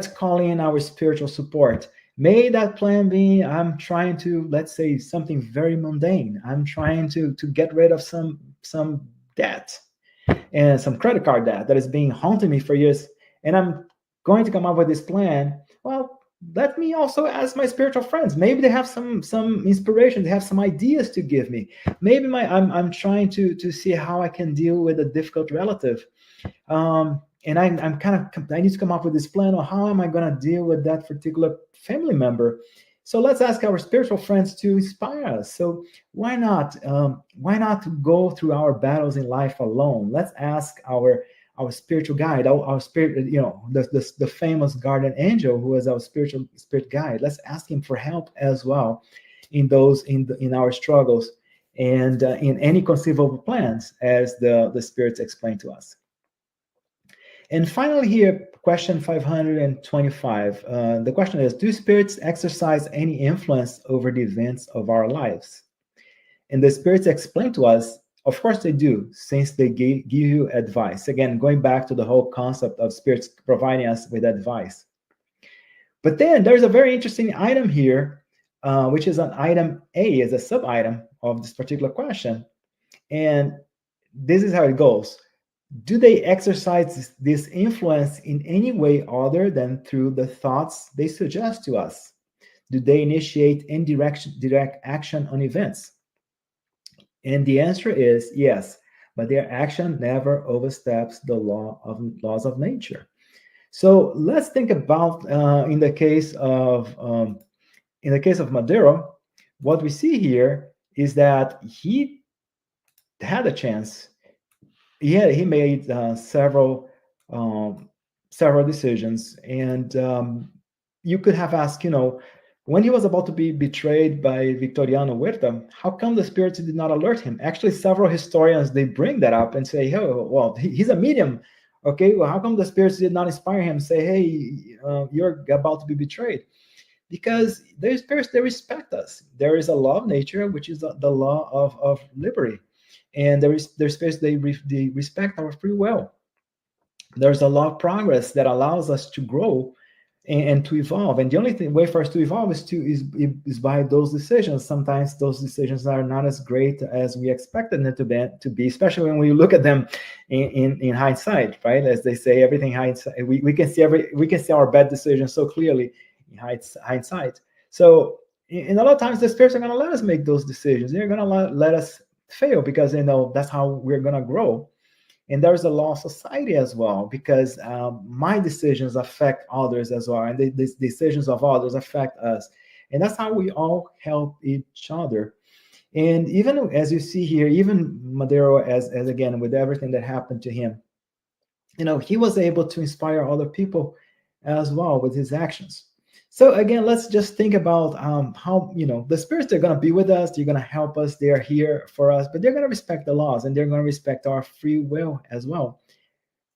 B: call in our spiritual support. May that plan be, I'm trying to, let's say, something very mundane. I'm trying to get rid of some debt and some credit card debt that has been haunting me for years, and I'm going to come up with this plan. Well, let me also ask my spiritual friends. Maybe they have some inspiration. They have some ideas to give me. Maybe I'm trying to see how I can deal with a difficult relative. And I need to come up with this plan on how am I going to deal with that particular family member. So let's ask our spiritual friends to inspire us. So why not go through our battles in life alone? Let's ask our spiritual guide, our spirit, the famous guardian angel who is our spirit guide. Let's ask him for help as well in our struggles and in any conceivable plans, as the spirits explain to us. And finally here, question 525. The question is, do spirits exercise any influence over the events of our lives? And the spirits explain to us, of course they do, since they give you advice. Again, going back to the whole concept of spirits providing us with advice. But then there's a very interesting item here, which is an item A, is a sub-item of this particular question. And this is how it goes. Do they exercise this influence in any way other than through the thoughts they suggest to us? Do they initiate any direct action on events? And the answer is yes, but their action never oversteps the laws of nature. So let's think about in the case of Madero, what we see here is that he had a chance. He made several decisions, and you could have asked, when he was about to be betrayed by Victoriano Huerta, how come the spirits did not alert him? Actually, several historians, they bring that up and say, oh, well, he's a medium. Okay, well, how come the spirits did not inspire him, say, hey, you're about to be betrayed? Because the spirits, they respect us. There is a law of nature, which is the law of liberty. And there's spirits, they respect our free will. There's a law of progress that allows us to grow and to evolve. And the only way for us to evolve is by those decisions. Sometimes those decisions are not as great as we expected them to be, especially when we look at them in hindsight, right? As they say, everything hindsight. We can see our bad decisions so clearly in hindsight. So, and a lot of times the spirits are going to let us make those decisions. They're going to let us fail because they know that's how we're going to grow. And there's a law of society as well, because my decisions affect others as well, and the decisions of others affect us. And that's how we all help each other. And even as you see here, even Madero, as again, with everything that happened to him, he was able to inspire other people as well with his actions. So again, let's just think about how, the spirits are going to be with us. They're going to help us. They're here for us, but they're going to respect the laws, and they're going to respect our free will as well.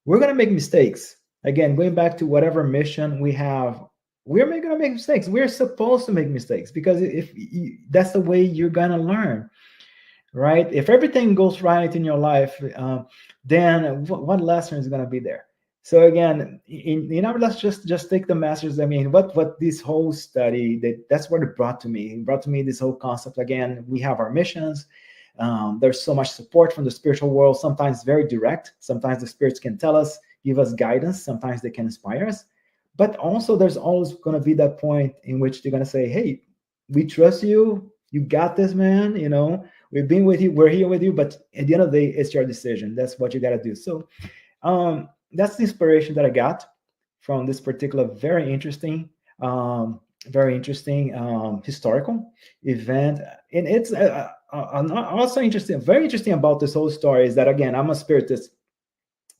B: We're going to make mistakes. Again, going back to whatever mission we have, we're going to make mistakes. We're supposed to make mistakes, because that's the way you're going to learn, right? If everything goes right in your life, then what lesson is going to be there? So again, let's just take the masters. I mean, what this whole study, that's what it brought to me. It brought to me this whole concept. Again, we have our missions. There's so much support from the spiritual world, sometimes very direct. Sometimes the spirits can tell us, give us guidance. Sometimes they can inspire us. But also there's always going to be that point in which they're going to say, hey, we trust you. You got this, man. We've been with you. We're here with you. But at the end of the day, it's your decision. That's what you got to do. So, that's the inspiration that I got from this particular very interesting historical event. And it's also very interesting about this whole story is that, again, I'm a spiritist,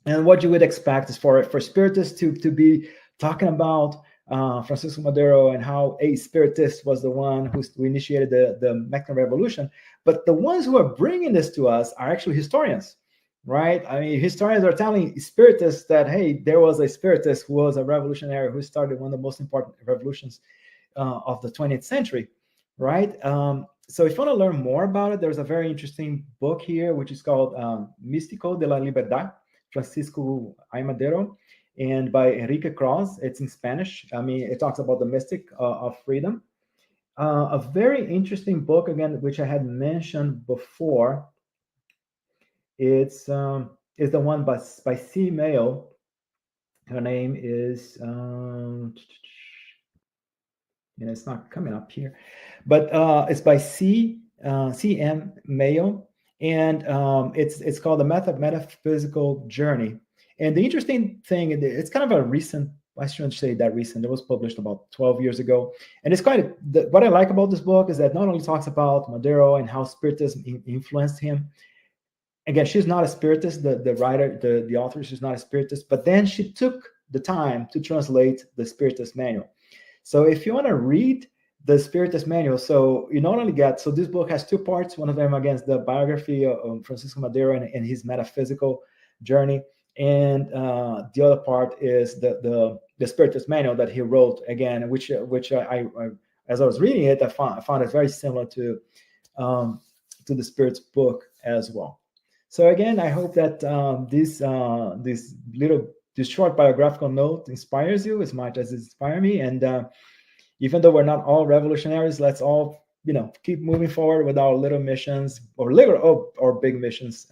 B: and what you would expect is for spiritists to be talking about Francisco Madero, and how a spiritist was the one who initiated the Mexican Revolution. But the ones who are bringing this to us are actually historians, right? I mean, historians are telling spiritists that, hey, there was a spiritist who was a revolutionary who started one of the most important revolutions of the 20th century, right? So if you want to learn more about it, there's a very interesting book here, which is called Místico de la Libertad, Francisco I. Madero, and by Enrique Cross. It's in Spanish. I mean, it talks about the mystic of freedom. A very interesting book, again, which I had mentioned before. It's the one by C. Mayo. Her name is, it's not coming up here, but it's by C.M. Mayo, and it's called The Metaphysical Journey. And the interesting thing, it's kind of a recent, I shouldn't say that recent, it was published about 12 years ago. And it's what I like about this book is that not only talks about Madero and how Spiritism influenced him. Again, she's not a Spiritist, the writer, the author, she's not a Spiritist, but then she took the time to translate the Spiritist manual. So if you want to read the Spiritist manual, so you not only get, so this book has two parts, one of them against the biography of Francisco Madero and his metaphysical journey, and the other part is the Spiritist manual that he wrote, again, which I as I was reading it, I found it very similar to the Spirit's book as well. So again, I hope that this short biographical note inspires you as much as it inspired me. And even though we're not all revolutionaries, let's all keep moving forward with our little missions or big missions.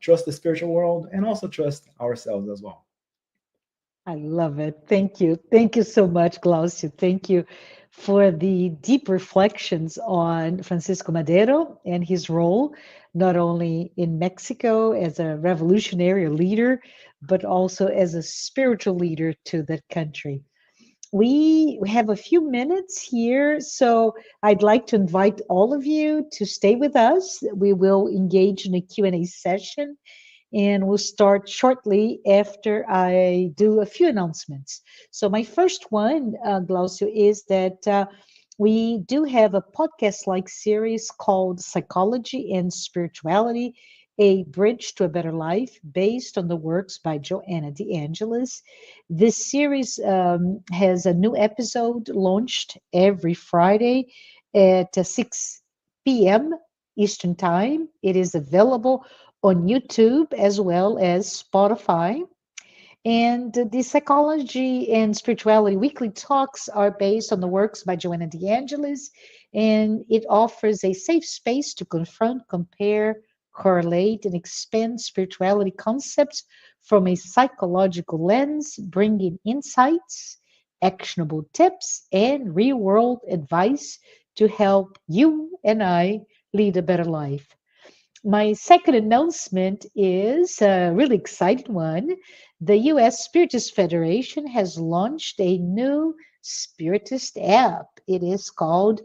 B: Trust the spiritual world and also trust ourselves as well.
A: I love it. Thank you. Thank you so much, Glaucio. Thank you for the deep reflections on Francisco Madero and his role, not only in Mexico as a revolutionary leader, but also as a spiritual leader to that country. We have a few minutes here, so I'd like to invite all of you to stay with us. We will engage in a Q&A session, and we'll start shortly after I do a few announcements. So my first one, Glaucio, is that we do have a podcast-like series called Psychology and Spirituality, A Bridge to a Better Life, based on the works by Joanna de Angelis. This series has a new episode launched every Friday at 6 p.m. Eastern Time. It is available on YouTube as well as Spotify. And the Psychology and Spirituality weekly talks are based on the works by Joanna de Angelis, and it offers a safe space to confront, compare, correlate, and expand spirituality concepts from a psychological lens, bringing insights, actionable tips, and real world advice to help you and I lead a better life. My second announcement is a really exciting one. The U.S. Spiritist Federation has launched a new Spiritist app. It is called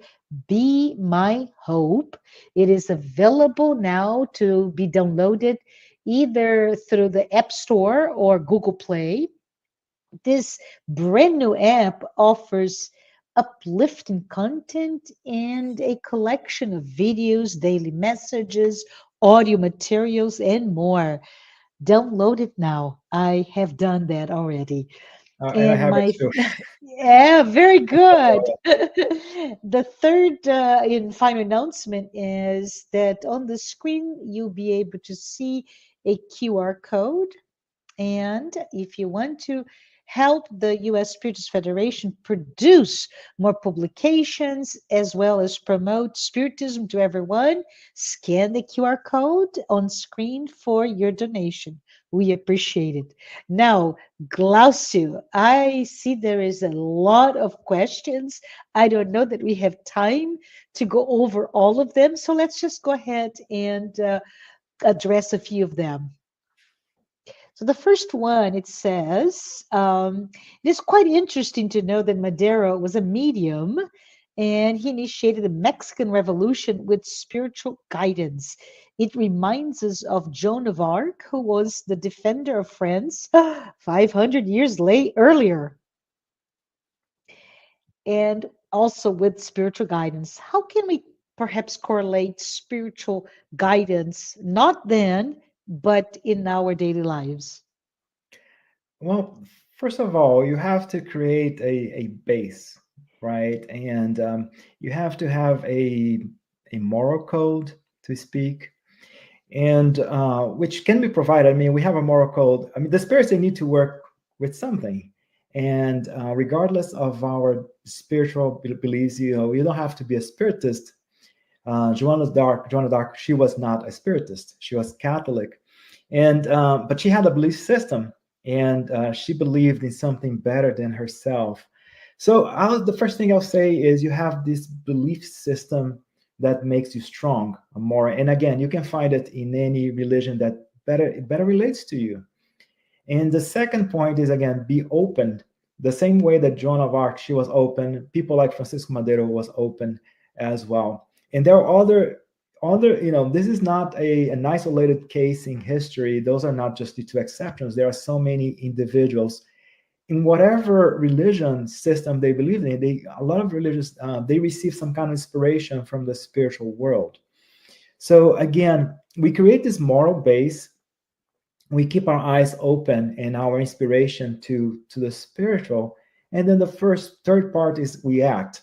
A: Be My Hope. It is available now to be downloaded either through the App Store or Google Play. This brand new app offers uplifting content and a collection of videos, daily messages, audio materials, and more. Download it now. I have done that already.
B: And I
A: And
B: have it
A: my,
B: too.
A: yeah, very good. The third and final announcement is that on the screen, you'll be able to see a QR code. And if you want to help the U.S. Spiritist Federation produce more publications as well as promote Spiritism to everyone, scan the QR code on screen for your donation. We appreciate it. Now, Glaucio, I see there is a lot of questions. I don't know that we have time to go over all of them, so let's just go ahead and address a few of them. So the first one, it says, it is quite interesting to know that Madero was a medium and he initiated the Mexican Revolution with spiritual guidance. It reminds us of Joan of Arc, who was the defender of France 500 years earlier. and also with spiritual guidance. How can we perhaps correlate spiritual guidance, not then, but in our daily lives?
B: Well, first of all, you have to create a base, right? And you have to have a moral code to speak, and which can be provided. I mean, we have a moral code. I mean, the spirits, they need to work with something, and regardless of our spiritual beliefs, you don't have to be a spiritist. Joanna Dark, she was not a spiritist. She was Catholic, and but she had a belief system, and she believed in something better than herself. So the first thing I'll say is you have this belief system that makes you strong, more. And again, you can find it in any religion that better relates to you. And the second point is, again, be open. The same way that Joan of Arc, she was open. People like Francisco Madero was open as well. And there are other, this is not an isolated case in history. Those are not just the two exceptions. There are so many individuals in whatever religion system they believe in. A lot of religious, they receive some kind of inspiration from the spiritual world. So again, we create this moral base. We keep our eyes open and our inspiration to the spiritual. And then the third part is we act,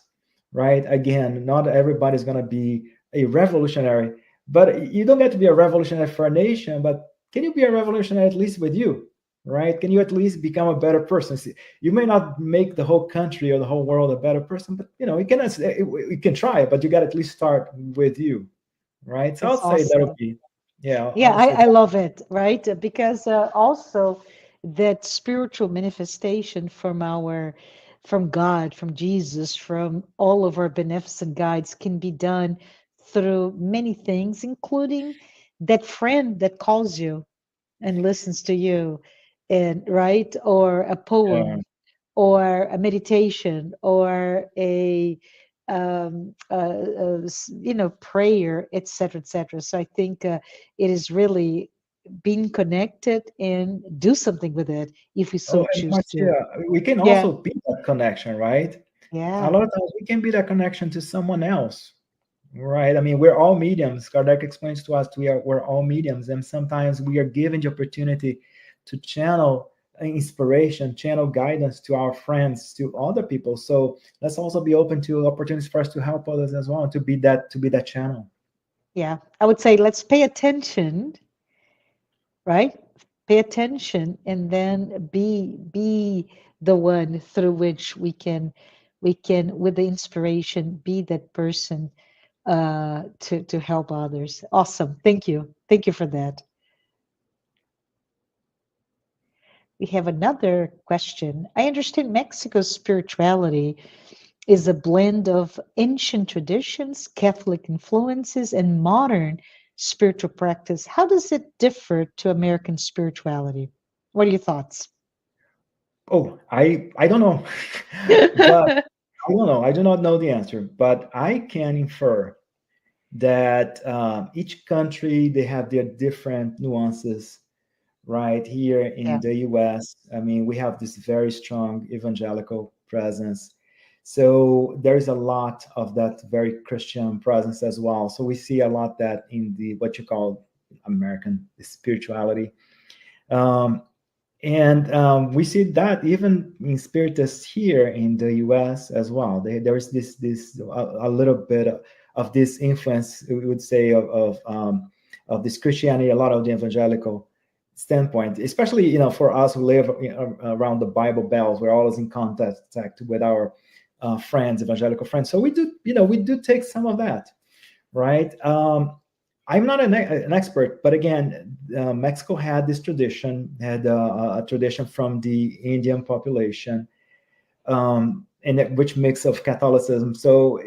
B: right? Again, not everybody's going to be a revolutionary, but you don't get to be a revolutionary for a nation, but can you be a revolutionary at least with you, right? Can you at least become a better person? See, you may not make the whole country or the whole world a better person, but you can try, but you got to at least start with you, right? So
A: That's
B: I'll say that
A: awesome.
B: would be, yeah, I
A: Yeah,
B: would say
A: I love it, right? Because also that spiritual manifestation from God, from Jesus, from all of our beneficent guides can be done through many things, including that friend that calls you and listens to you, and right, or a
B: yeah.
A: poem, or a meditation, or prayer, etc., etc. So I think it is really being connected and do something with it if we so
B: Oh, and
A: choose to.
B: Marcia, we can
A: Yeah,
B: also be that connection, right? A
A: yeah,
B: lot of times we can be that connection to someone else, right? I mean, we're all mediums. Kardec explains to us we're all mediums, and sometimes we are given the opportunity to channel inspiration, channel guidance to our friends, to other people. So let's also be open to opportunities for us to help others as well, to be that channel.
A: yeah. I would say let's pay attention, right? Pay attention, and then be the one through which we can with the inspiration be that person to help others. Awesome. Thank you for that. We have another question. I understand Mexico's spirituality is a blend of ancient traditions, Catholic influences, and modern spiritual practice. How does it differ to American spirituality? What are your thoughts?
B: Oh, I don't know, but I don't know. I do not know the answer, but I can infer that each country, they have their different nuances. Right here in
A: Yeah,
B: the US, I mean, we have this very strong evangelical presence. So there's a lot of that very Christian presence as well. So we see a lot that in the what you call American spirituality. Um, and we see that even in spiritists here in the US as well. There is this a little bit of this influence, we would say, of this Christianity, a lot of the evangelical standpoint, especially for us who live around the Bible Belts. We're always in contact with our friends, evangelical friends. So we do take some of that, right? I'm not an expert, but again, Mexico had this tradition, had a tradition from the Indian population, which mix of Catholicism. So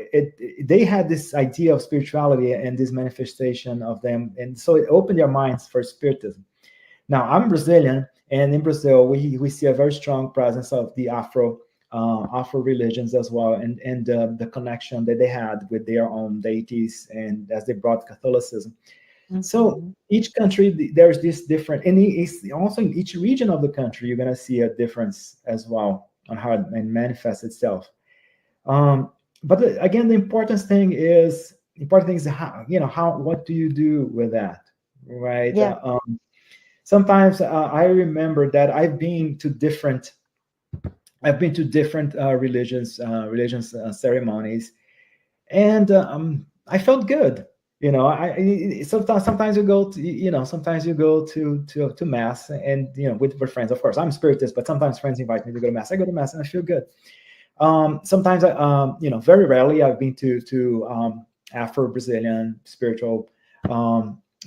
B: they had this idea of spirituality and this manifestation of them, and so it opened their minds for Spiritism. Now, I'm Brazilian, and in Brazil, we see a very strong presence of the Afro religions as well, and the connection that they had with their own deities, and as they brought Catholicism. So
A: mhm,
B: each country, there's this different, and also in each region of the country, you're going to see a difference as well on how it manifests itself. But again, the important thing is how, what do you do with that, right?
A: Yeah.
B: Sometimes I remember that I've been to different religions ceremonies, and I felt good. Sometimes you go to mass, and with friends. Of course, I'm Spiritist, but sometimes friends invite me to go to mass. I go to mass and I feel good. Sometimes very rarely I've been to Afro-Brazilian spiritual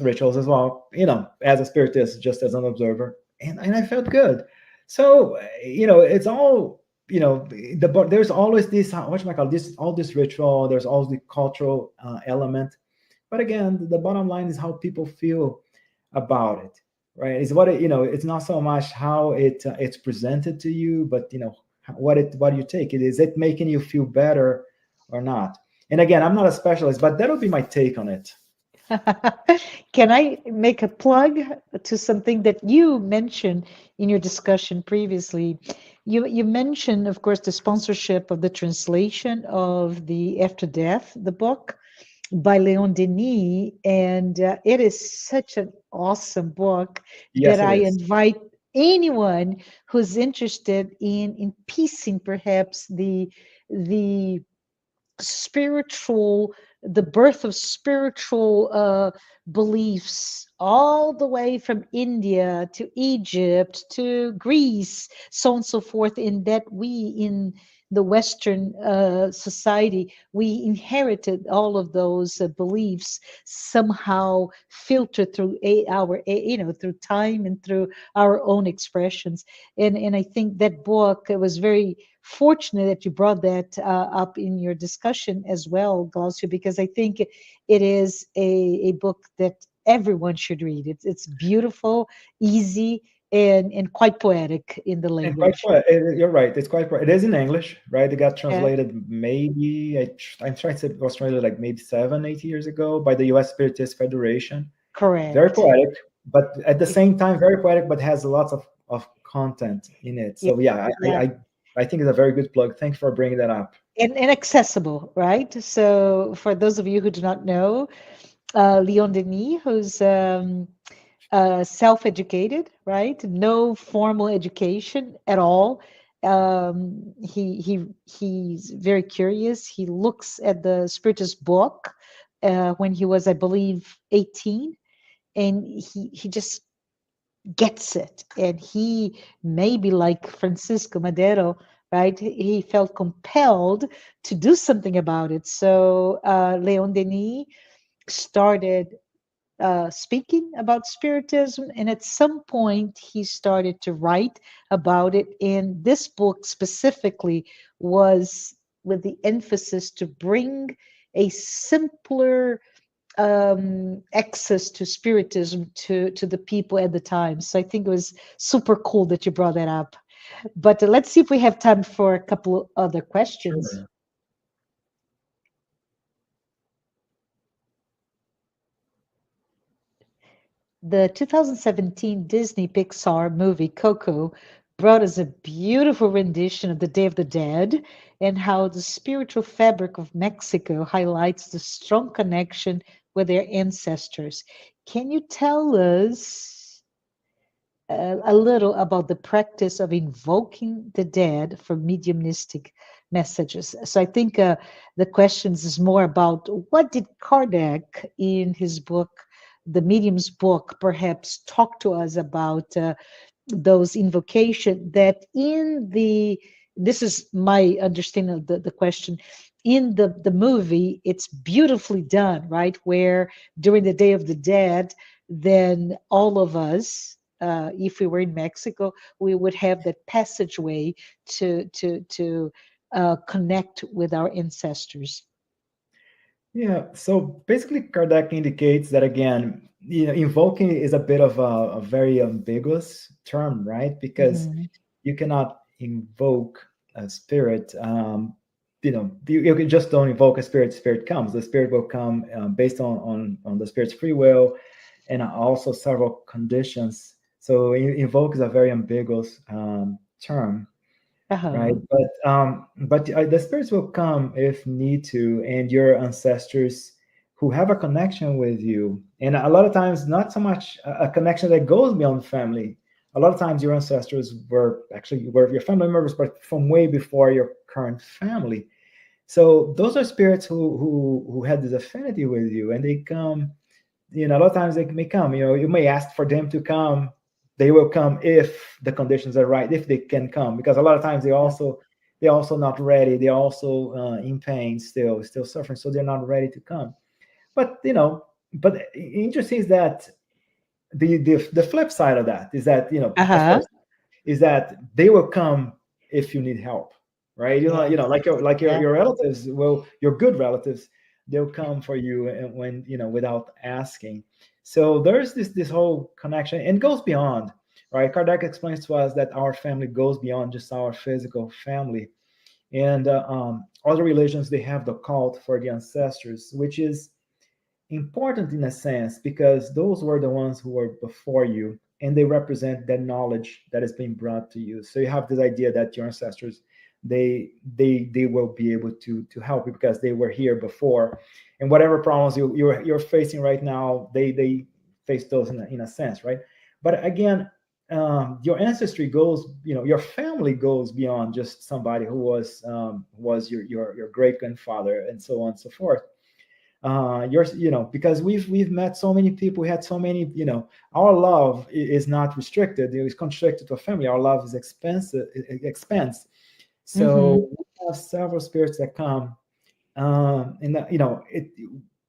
B: rituals as well. As a Spiritist, just as an observer, and I felt good. So it's all there's always this all this ritual. There's always the cultural element, but again, the bottom line is how people feel about it, right? Is what it's not so much how it's presented to you, but what you take it. Is it making you feel better or not? And again, I'm not a specialist, but that'll be my take on it.
A: Can I make a plug to something that you mentioned in your discussion previously? You mentioned, of course, the sponsorship of the translation of the After Death, the book by Leon Denis, and it is such an awesome book
B: Yes,
A: that
B: it
A: I
B: is.
A: invite anyone who's interested in piecing perhaps the spiritual, the birth of spiritual beliefs all the way from India to Egypt to Greece, so on and so forth, in that we in the Western society, we inherited all of those beliefs somehow filtered through through time and through our own expressions. And I think that book, it was very fortunate that you brought that up in your discussion as well, Glaucio, because I think it is a book that everyone should read. It's beautiful, easy, and quite poetic in the
B: And quite
A: language.
B: you're right. It's quite. It is in English, right? It got
A: Uh,
B: translated maybe I'm trying to say it was translated like maybe 7, 8 years ago by the U.S. Spiritist Federation. Very
A: Correct.
B: poetic, but at the
A: It-
B: same time very poetic, but has lots of content in it.
A: yeah,
B: So yeah,
A: yeah.
B: I think it's a very good plug. Thanks for bringing that up.
A: And accessible, right? So for those of you who do not know, Leon Denis, who's self-educated, right? No formal education at all. He's very curious. He looks at the Spiritist book when he was, I believe, 18, and he just gets it. And he, maybe like Francisco Madero, right? He felt compelled to do something about it. So Leon Denis started speaking about Spiritism, and at some point he started to write about it. And this book specifically was with the emphasis to bring a simpler access to Spiritism to the people at the time. So I think it was super cool that you brought that up. But let's see if we have time for a couple of other questions.
B: Sure.
A: The 2017 Disney Pixar movie Coco brought us a beautiful rendition of the Day of the Dead and how the spiritual fabric of Mexico highlights the strong connection with their ancestors. Can you tell us a little about the practice of invoking the dead for mediumistic messages? So I think the questions is more about what did Kardec in his book, the Medium's book, perhaps talk to us about those invocation that in the, this is my understanding of the question, in the movie it's beautifully done, right, where during the Day of the Dead, then all of us, if we were in Mexico, we would have that passageway to connect with our ancestors.
B: Yeah. So basically, Kardec indicates that again, invoking is a bit of a very ambiguous term, right? Because
A: Mhm.
B: you cannot invoke a spirit. You just don't invoke a spirit. Spirit comes. The spirit will come based on the spirit's free will, and also several conditions. So invoke is a very ambiguous term. right?
A: Uh-huh.
B: But the spirits will come if need to, and your ancestors who have a connection with you, and a lot of times not so much a connection that goes beyond family. A lot of times your ancestors were your family members, but from way before your current family. So those are spirits who had this affinity with you, and they come. A lot of times they may come. You may ask for them to come. They will come if the conditions are right, if they can come, because a lot of times
A: Yeah.
B: they're also not ready. They're also in pain, still suffering, so they're not ready to come. But interesting is that the flip side of that is that, of
A: Uh-huh.
B: course, is that they will come if you need help, right?
A: Yes.
B: Like your
A: Yeah.
B: your relatives will, your good relatives, they'll come for you, and when, without asking. So there's this whole connection, and goes beyond, right? Kardec explains to us that our family goes beyond just our physical family, and other religions, they have the cult for the ancestors, which is important in a sense because those were the ones who were before you, and they represent that knowledge that is being brought to you. So you have this idea that your ancestors, they will be able to help you because they were here before, and whatever problems you're facing right now, they face those in a sense, right? But again, your ancestry goes, your family goes beyond just somebody who was your great grandfather, and so on and so forth. Because we've met so many people, we had so many, our love is not restricted, it is constricted to a family. Our love is expensive, expense.
A: Mm-hmm.
B: So we have several spirits that come, and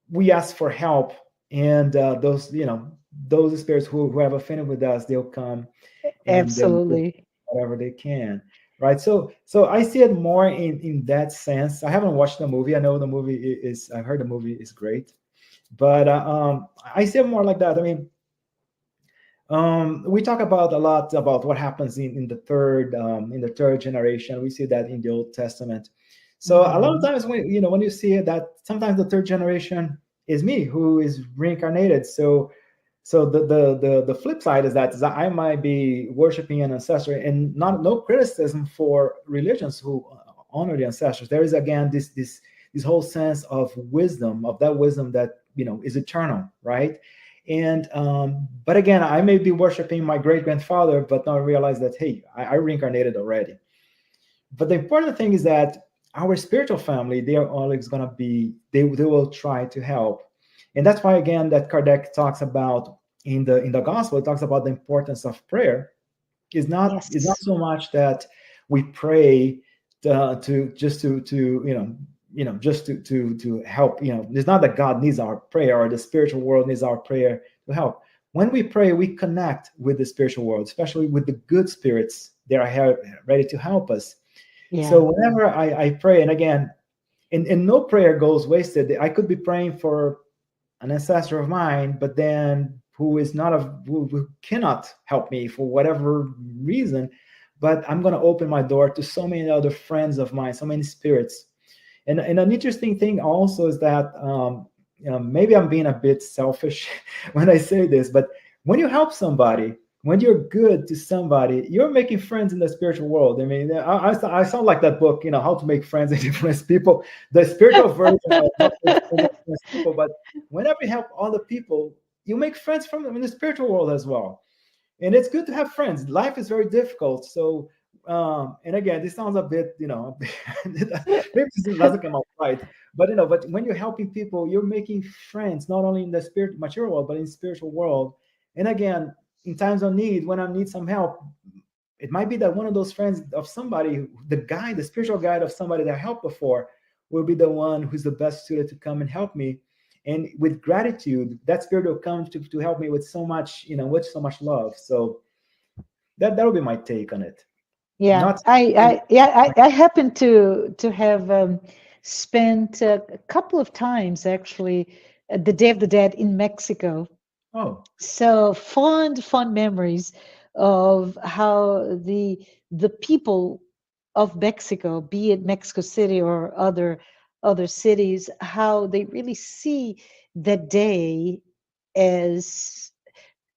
B: we ask for help, and those spirits who have affinity with us, they'll come, and they'll do
A: Absolutely.
B: whatever they can, right? So I see it more in that sense. I haven't watched the movie. I know the movie is, I've heard the movie is great, but I see it more like that. I mean, we talk about a lot about what happens in the third generation. We see that in the Old Testament. So a lot of
A: Mm-hmm.
B: times when you see it, that sometimes the third generation is me who is reincarnated. So the flip side is that I might be worshiping an ancestor, and not no criticism for religions who honor the ancestors. There is again this whole sense of wisdom, of that wisdom that is eternal, right? And but again, I may be worshiping my great grandfather, but not realize that, hey, I reincarnated already. But the important thing is that our spiritual family, they are always going to be, they will try to help. And that's why again that Kardec talks about in the gospel, it talks about the importance of prayer. Is not
A: Yes.
B: so much that we pray to just to just to help. It's not that God needs our prayer or the spiritual world needs our prayer to help. When we pray, we connect with the spiritual world, especially with the good spirits that are ready to help us.
A: Yeah.
B: So whenever I pray, and again, and no prayer goes wasted. I could be praying for an ancestor of mine, but then who cannot help me for whatever reason. But I'm going to open my door to so many other friends of mine, so many spirits. And an interesting thing also is that maybe I'm being a bit selfish when I say this, but when you help somebody, when you're good to somebody, you're making friends in the spiritual world. I mean, I sound like that book, How to Make Friends and Influence People, the spiritual version of How to Make Friends and Influence People. But whenever you help other people, you make friends from them in the spiritual world as well. And it's good to have friends. Life is very difficult. So, and again, this sounds a bit, maybe this doesn't come out right, but when you're helping people, you're making friends, not only in the spirit, material world, but in spiritual world. And again, in times of need, when I need some help, it might be that one of those friends of somebody, the spiritual guide of somebody that I helped before, will be the one who's the best suited to come and help me. And with gratitude, that spirit will come to help me with so much, with so much love. So that'll be my take on it.
A: Yeah.
B: Not
A: I happen to have spent a couple of times actually the Day of the Dead in Mexico.
B: oh,
A: So fond memories of how the people of Mexico, be it Mexico City or other cities, how they really see that day as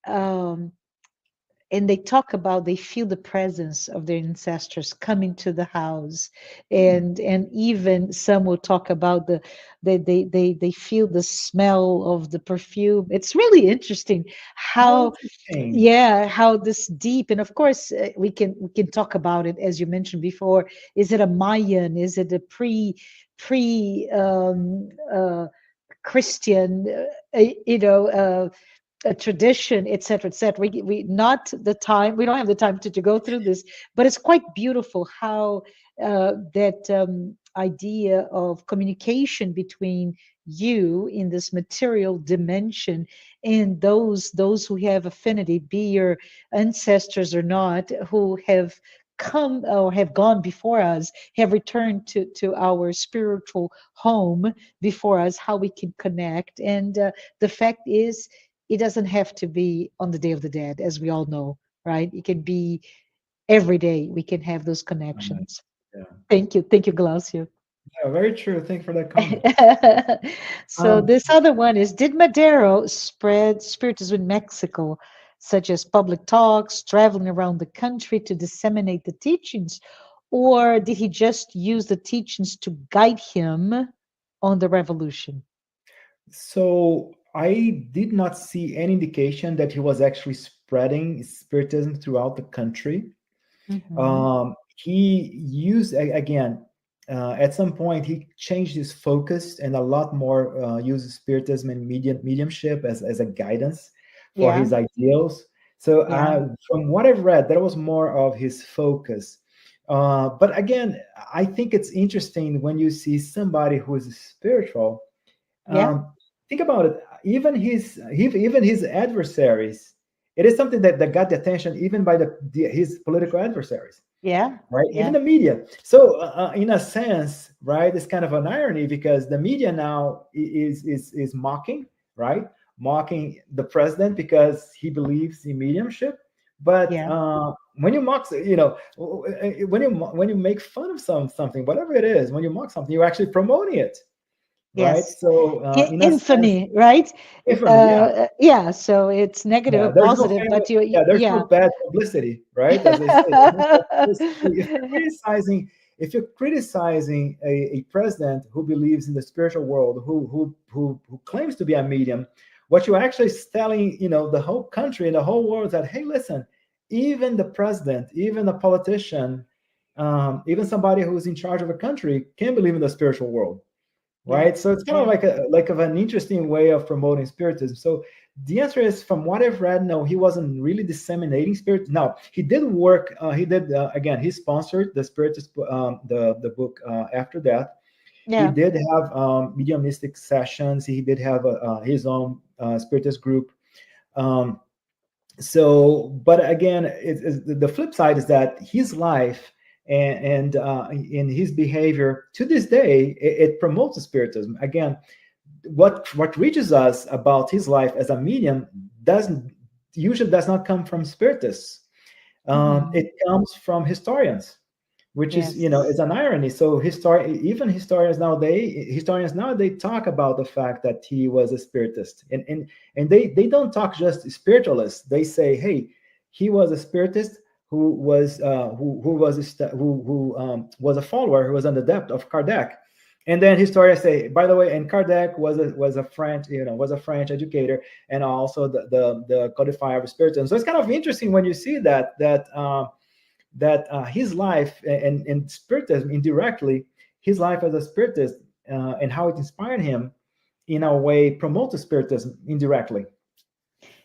A: um, and they talk about they feel the presence of their ancestors coming to the house, and even some will talk about they feel the smell of the perfume. It's really interesting
B: How
A: how,
B: interesting.
A: yeah, how this deep, and of course we can talk about it as you mentioned before. Is it a Mayan? Is it a pre Christian? A tradition, et cetera, et cetera. We not the time. We don't have the time to go through this, but it's quite beautiful how that idea of communication between you in this material dimension and those who have affinity, be your ancestors or not, who have come or have gone before us, have returned to our spiritual home before us, how we can connect. And the fact is, it doesn't have to be on the Day of the Dead, as we all know, right? It can be every day. We can have those
B: Right.
A: connections.
B: Yeah.
A: Thank you, Glaucio.
B: Yeah, very true. Thank you for that comment.
A: So
B: Um,
A: this other one is: did Madero spread spiritism in Mexico, such as public talks, traveling around the country to disseminate the teachings, or did he just use the teachings to guide him on the revolution?
B: so I did not see any indication that he was actually spreading Spiritism throughout the country.
A: Hmm.
B: He used again at some point he changed his focus and a lot more uses Spiritism and mediumship as a guidance for
A: Yeah,
B: his ideals. So
A: yeah,
B: from what I've read, that was more of his focus. But again, I think it's interesting when you see somebody who is spiritual.
A: yeah,
B: Think about it. Even his adversaries. It is something that got the attention even by his political adversaries,
A: yeah,
B: right? Even
A: yeah,
B: the media. So, in a sense, right, it's kind of an irony because the media now is mocking, right, mocking the president because he believes in mediumship. But
A: yeah.
B: when you mock, when you make fun of something, whatever it is, when you mock something, you're actually promoting it, right?
A: Yes.
B: So, in a sense,
A: Infamy, right?
B: infamy, yeah.
A: Yeah, so it's negative
B: Yeah,
A: or positive, but
B: there's no
A: yeah.
B: bad publicity, right? As they say, there's no bad publicity. If you're criticizing a president who believes in the spiritual world, who claims to be a medium, what you're actually telling, the whole country and the whole world that, hey, listen, even the president, even a politician, even somebody who's in charge of a country can believe in the spiritual world,
A: Yeah,
B: right? So it's kind of
A: yeah,
B: like of an interesting way of promoting spiritism. So the answer is, from what I've read, no, he wasn't really disseminating spirit. No, he did work. He did again. He sponsored the spiritist, the book After Death. He
A: yeah,
B: did have mediumistic sessions. He did have his own spiritist group. Um, so, but again, the flip side is that his life and in his behavior to this day, it promotes spiritism. Again, what reaches us about his life as a medium doesn't usually does not come from spiritists.
A: hmm,
B: It comes from historians, which is,
A: yes,
B: it's an irony. So even historians nowadays talk about the fact that he was a spiritist, and they don't talk just spiritualists. They say, hey, he was a spiritist who was a follower, who was an adept of Kardec. And then historians say, by the way, and Kardec was a French educator, and also the codifier of spiritism. So it's kind of interesting when you see that his life and spiritism indirectly, his life as a spiritist, and how it inspired him in a way promotes spiritism indirectly.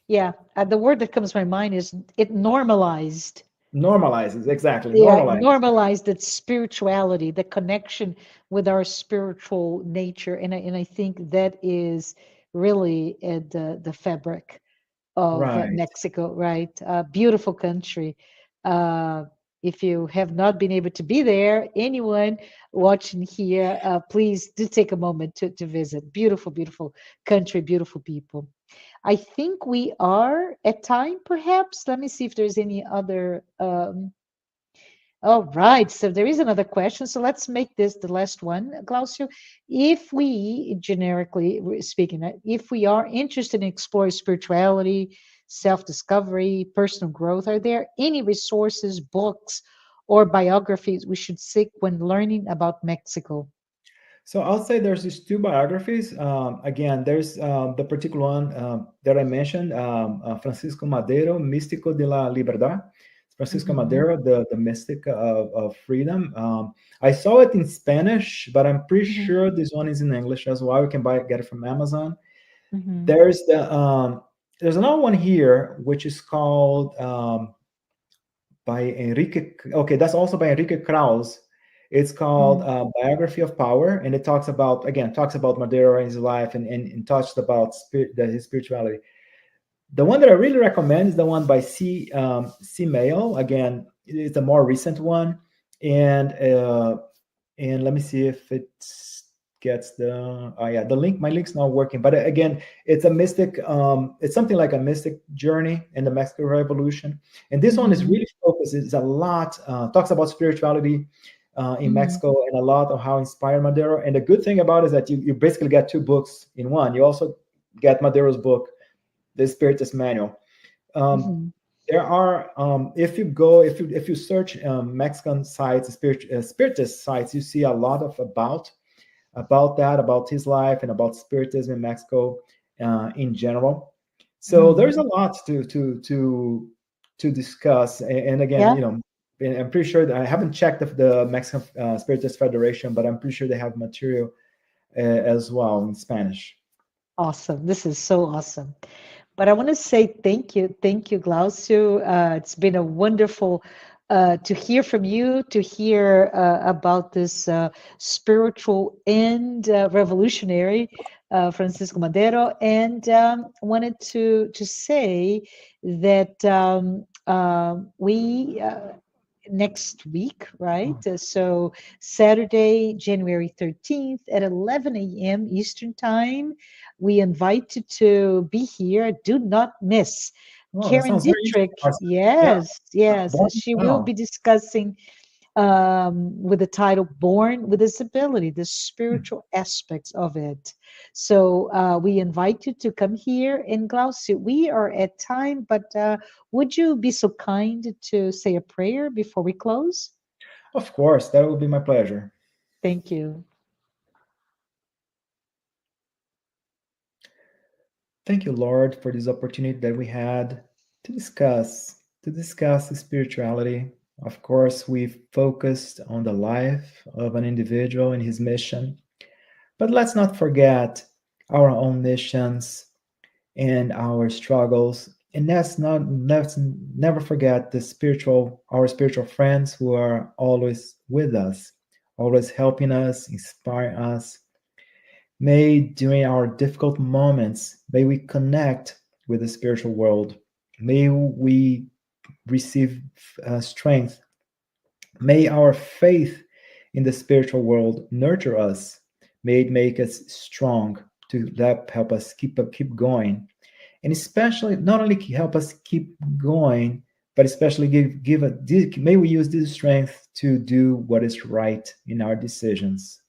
A: yeah. The word that comes to my mind is it normalized.
B: Normalizes, exactly,
A: Yeah,
B: normalizes.
A: normalized that spirituality, the connection with our spiritual nature, and I think that is really at the fabric of
B: Right.
A: Mexico, right? Beautiful country. Uh, if you have not been able to be there, anyone watching here, please do take a moment to visit. Beautiful, beautiful country, beautiful people. I think we are at time, perhaps. Let me see if there's any other. All right, so there is another question. So let's make this the last one, Glaucio. If we, generically speaking, if we are interested in exploring spirituality, self-discovery, personal growth? Are there any resources, books, or biographies we should seek when learning about Mexico?
B: So I'll say there's these two biographies. Again, there's the particular one that I mentioned, Francisco Madero, Místico de la Libertad. Francisco Madero, the mystic of freedom. I saw it in Spanish, but I'm pretty sure this one is in English as well. You can get it from Amazon. There's there's another one here which is called by Enrique. Okay, that's also by Enrique Krauss. It's called Biography of Power, and it talks about Madero and his life, and talks about his spirituality. The one that I really recommend is the one by C. Mail. Again, it's a more recent one, and let me see if it gets the the link. My link's not working, but again, it's a mystic. It's something like a mystic journey in the Mexican Revolution, and this one is really focused. It's a lot talks about spirituality in Mexico, and a lot of how inspired Madero. And the good thing about it is that you basically get two books in one. You also get Madero's book, the Spiritist Manual. There are if you search Mexican sites, Spiritist sites, you see a lot of about his life and about Spiritism in Mexico in general. So there's a lot to discuss. And again, I'm pretty sure that I haven't checked the Mexican Spiritist Federation, but I'm pretty sure they have material as well in Spanish.
A: Awesome. This is so awesome. But I want to say thank you, Glaucio. It's been a wonderful to hear from you, to hear about this spiritual and revolutionary Francisco Madero, and wanted to say that we next week, right? So Saturday, January 13th at 11 a.m. Eastern Time, we invite you to be here. Do not miss. Karen Dietrich, yes, she will be discussing with the title Born with Disability, the spiritual aspects of it. So we invite you to come here. And Glaucio, we are at time, but would you be so kind to say a prayer before we close?
B: Of course, that will be my pleasure.
A: Thank you.
B: Thank you, Lord, for this opportunity that we had to discuss spirituality. Of course, we've focused on the life of an individual and his mission, but let's not forget our own missions and our struggles. And let's never forget our spiritual friends who are always with us, always helping us, inspiring us. May during our difficult moments, may we connect with the spiritual world. May we receive strength. May our faith in the spiritual world nurture us. May it make us strong to help us keep going. And especially, not only help us keep going, but especially may we use this strength to do what is right in our decisions.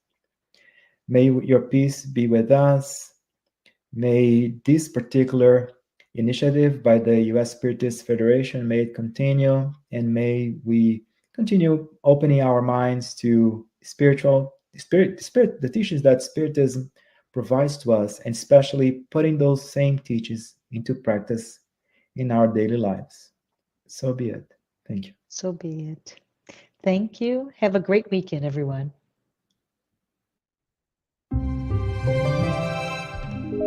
B: May your peace be with us. May this particular initiative by the U.S. Spiritist Federation, may it continue, and may we continue opening our minds to the teachings that Spiritism provides to us, and especially putting those same teachings into practice in our daily lives. So be it. Thank you.
A: So be it. Thank you. Have a great weekend, everyone.